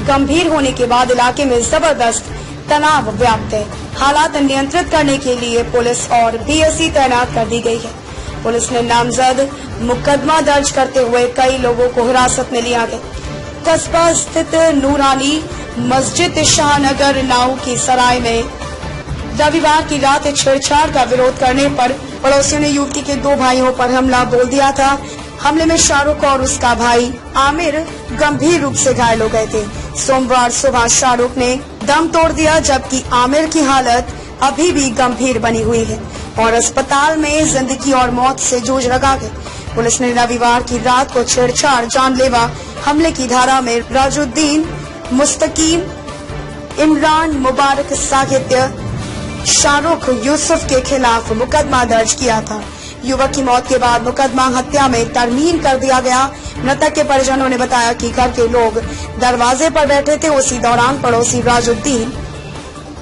गंभीर होने के बाद इलाके में जबरदस्त तनाव व्याप्त है। हालात नियंत्रित करने के लिए पुलिस और बीएसई तैनात कर दी गई है। पुलिस ने नामजद मुकदमा दर्ज करते हुए कई लोगों को हिरासत में लिया गया। कस्बा स्थित नूरानी मस्जिद शाहनगर नाऊ की सराय में रविवार की रात छेड़छाड़ का विरोध करने पर पड़ोसियों ने युवती के 2 भाइयों पर हमला बोल दिया था। हमले में शाहरुख और उसका भाई आमिर गंभीर रूप से घायल हो गए थे। सोमवार सुबह शाहरुख ने दम तोड़ दिया, जबकि आमिर की हालत अभी भी गंभीर बनी हुई है और अस्पताल में जिंदगी और मौत से जूझ रखा है। पुलिस ने रविवार की रात को छेड़छाड़ जानलेवा हमले की धारा में राजुद्दीन, मुस्तकीम, इमरान, मुबारक, साहित्य, शाहरुख, यूसुफ के खिलाफ मुकदमा दर्ज किया था। युवक की मौत के बाद मुकदमा हत्या में तरमीम कर दिया गया। मृतक के परिजनों ने बताया कि घर के लोग दरवाजे पर बैठे थे। उसी दौरान पड़ोसी राजुद्दीन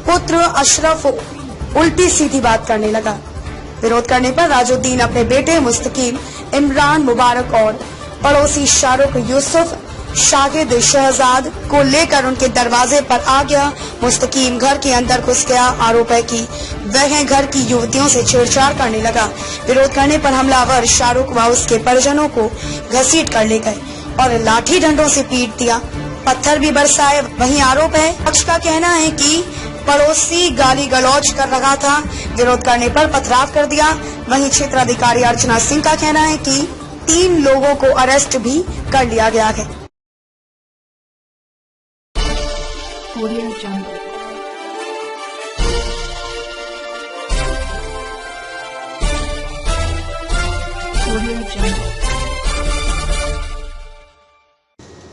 पुत्र अशरफ उल्टी सीधी बात करने लगा। विरोध करने पर राजुद्दीन अपने बेटे मुस्तकीम, इमरान मुबारक और पड़ोसी शाहरुख यूसुफ शागिद शहजाद को लेकर उनके दरवाजे पर आ गया। मुस्तकीम घर के अंदर घुस गया। आरोप है कि वह घर की युवतियों से छेड़छाड़ करने लगा। विरोध करने पर हमलावर शाहरुख व उसके परिजनों को घसीट कर ले गए और लाठी डंडों से पीट दिया, पत्थर भी बरसाए। वहीं आरोप है, पक्ष का कहना है कि पड़ोसी गाली गलौज कर रहा था, विरोध करने पर पथराव कर दिया। वहीं क्षेत्राधिकारी अर्चना सिंह का कहना है कि 3 लोगों को अरेस्ट भी कर लिया गया है। Audio Jungle. Audio Jungle.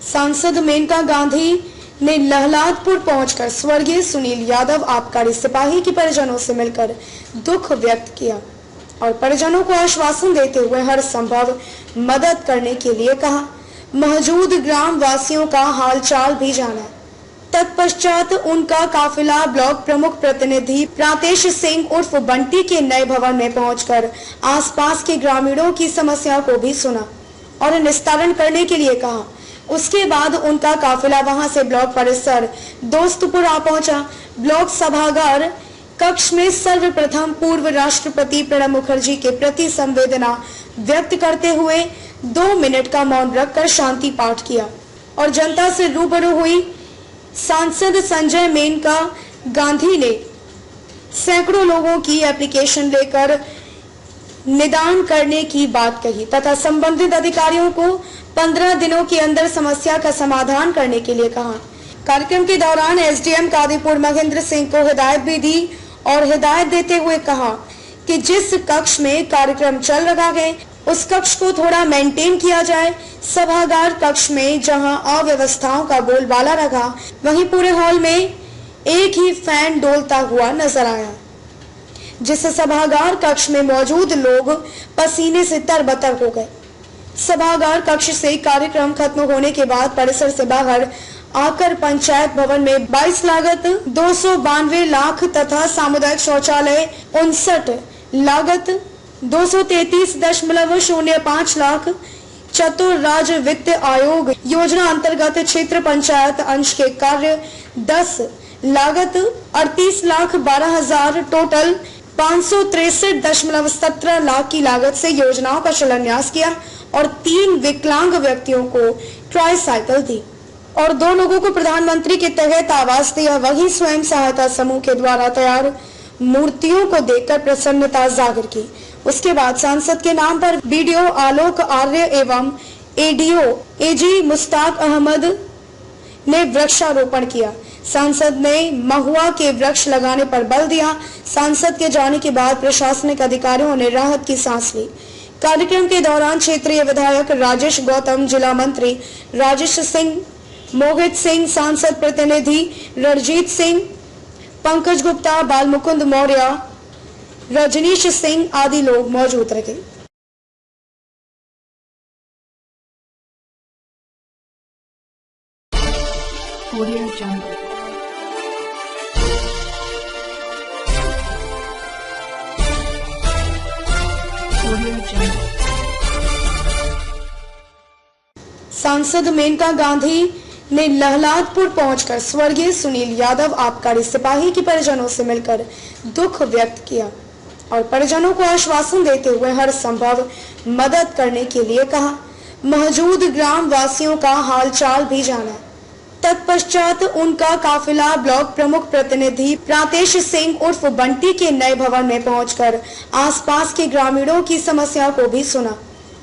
सांसद मेनका गांधी ने लहलादपुर पहुंचकर स्वर्गीय सुनील यादव आबकारी सिपाही के परिजनों से मिलकर दुख व्यक्त किया और परिजनों को आश्वासन देते हुए हर संभव मदद करने के लिए कहा। मौजूद ग्राम वासियों का हालचाल भी जाना। तत्पश्चात उनका काफिला ब्लॉक प्रमुख प्रतिनिधि प्रातेश सिंह उर्फ बंटी के नए भवन में पहुंचकर आसपास के ग्रामीणों की समस्या को भी सुना और निस्तारण करने के लिए कहा। उसके बाद उनका काफिला वहां से ब्लॉक परिसर दोस्तपुर आ पहुंचा। ब्लॉक सभागार कक्ष में सर्वप्रथम पूर्व राष्ट्रपति प्रणब मुखर्जी के प्रति संवेदना व्यक्त करते हुए 2 मिनट का मौन रखकर शांति पाठ किया और जनता से रूबरू हुई। सांसद संजय मेनका गांधी ने सैकड़ों लोगों की एप्लीकेशन लेकर निदान करने की बात कही तथा संबंधित अधिकारियों को 15 दिनों के अंदर समस्या का समाधान करने के लिए कहा। कार्यक्रम के दौरान एसडीएम कादीपुर महेंद्र सिंह को हिदायत भी दी और हिदायत देते हुए कहा कि जिस कक्ष में कार्यक्रम चल रहा है उस कक्ष को थोड़ा मेंटेन किया जाए। सभागार कक्ष में जहां अव्यवस्थाओं का बोलबाला रहा, वहीं पूरे हॉल में एक ही फैन डोलता हुआ नजर आया, जिससे सभागार कक्ष में मौजूद लोग पसीने से तरबतर हो गए। सभागार कक्ष से कार्यक्रम खत्म होने के बाद परिसर से बाहर आकर पंचायत भवन में 22 लागत 292 लाख तथा सामुदायिक शौचालय 59 लागत 233.05 लाख चतुर राज्य वित्त आयोग योजना अंतर्गत क्षेत्र पंचायत अंश के कार्य 10 लागत 38,12,000 टोटल 563.17 लाख की लागत से योजनाओं का शिलान्यास किया और 3 विकलांग व्यक्तियों को ट्राईसाइकिल दी और 2 लोगों को प्रधानमंत्री के तहत आवास दिया। वहीं स्वयं सहायता समूह के द्वारा तैयार मूर्तियों को देखकर प्रसन्नता जाहिर की। उसके बाद सांसद के नाम पर बीडीओ आलोक आर्य एवं एडीओ एजी मुश्ताक अहमद ने वृक्षारोपण किया। सांसद ने महुआ के वृक्ष लगाने पर बल दिया। सांसद के जाने के बाद प्रशासनिक अधिकारियों ने राहत की सांस ली। कार्यक्रम के दौरान क्षेत्रीय विधायक राजेश गौतम, जिला मंत्री राजेश सिंह, मोहित सिंह, सांसद प्रतिनिधि रणजीत सिंह, पंकज गुप्ता, बाल मुकुंद मौर्य, रजनीश सिंह आदि लोग मौजूद रहे। Audio Jungle. Audio Jungle. सांसद मेनका गांधी ने लहलादपुर पहुंचकर स्वर्गीय सुनील यादव आबकारी सिपाही के परिजनों से मिलकर दुख व्यक्त किया और परिजनों को आश्वासन देते हुए हर संभव मदद करने के लिए कहा। मौजूद ग्राम वासियों का हालचाल भी जाना। तत्पश्चात उनका काफिला ब्लॉक प्रमुख प्रतिनिधि प्रातेश सिंह उर्फ बंटी के नए भवन में पहुंचकर आसपास के ग्रामीणों की समस्या को भी सुना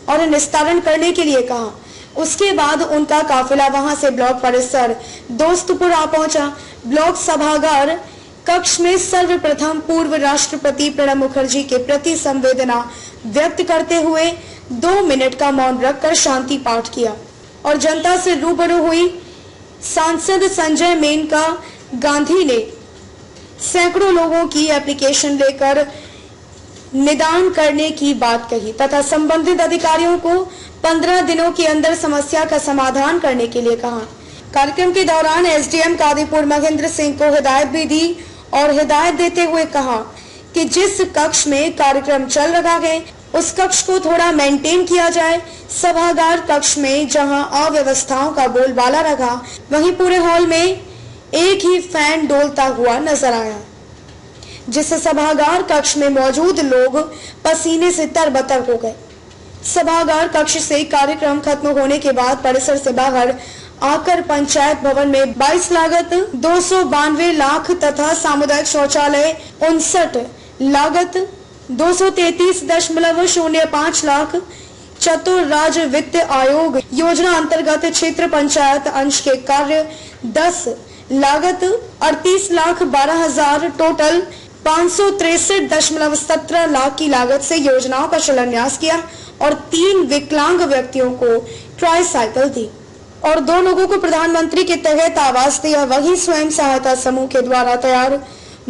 और निस्तारण करने के लिए कहा। उसके बाद उनका काफिला वहां से ब्लॉक परिसर दोस्तपुर आ पहुंचा। ब्लॉक सभागार कक्ष में सर्वप्रथम पूर्व राष्ट्रपति प्रणब मुखर्जी के प्रति संवेदना व्यक्त करते हुए 2 मिनट का मौन रखकर शांति पाठ किया और जनता से रूबरू हुई। सांसद संजय मेनका गांधी ने सैकड़ों लोगों की एप्लीकेशन लेकर निदान करने की बात कही तथा संबंधित अधिकारियों को 15 दिनों के अंदर समस्या का समाधान करने के लिए कहा। कार्यक्रम के दौरान एसडीएम कादीपुर महेंद्र सिंह को हिदायत भी दी और हिदायत देते हुए कहा कि जिस कक्ष में कार्यक्रम चल रहा है उस कक्ष को थोड़ा मेंटेन किया जाए। सभागार कक्ष में जहां अव्यवस्थाओं का बोलबाला रहा, वहीं पूरे हॉल में एक ही फैन डोलता हुआ नजर आया, जिससे सभागार कक्ष में मौजूद लोग पसीने से तरबतर हो गए। सभागार कक्ष से कार्यक्रम खत्म होने के बाद परिसर से बाहर आकर पंचायत भवन में 22 लागत 292 लाख तथा सामुदायिक शौचालय 59 लागत 233.05 लाख चतुर राज्य वित्त आयोग योजना अंतर्गत क्षेत्र पंचायत अंश के कार्य 10 लागत 38,12,000 टोटल 563.17 लाख की लागत से योजनाओं का शिलान्यास किया और 3 विकलांग व्यक्तियों को ट्राईसाइकिल दी और 2 लोगों को प्रधानमंत्री के तहत आवास दिया। वहीं स्वयं सहायता समूह के द्वारा तैयार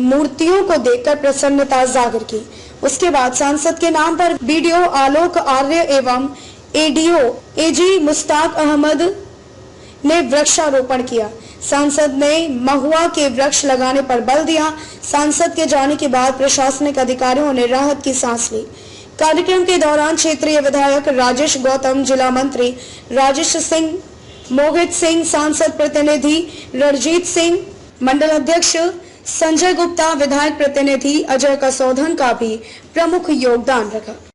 मूर्तियों को देखकर प्रसन्नता जाहिर की। उसके बाद सांसद के नाम पर बीडीओ आलोक आर्य एवं एडीओ एजी मुश्ताक अहमद ने वृक्षारोपण किया। सांसद ने महुआ के वृक्ष लगाने पर बल दिया। सांसद के जाने के बाद प्रशासनिक अधिकारियों ने राहत की सांस ली। कार्यक्रम के दौरान क्षेत्रीय विधायक राजेश गौतम, जिला मंत्री राजेश सिंह, मोहित सिंह, सांसद प्रतिनिधि रणजीत सिंह, मंडल अध्यक्ष संजय गुप्ता, विधायक प्रतिनिधि अजय कसौधन का भी प्रमुख योगदान रखा।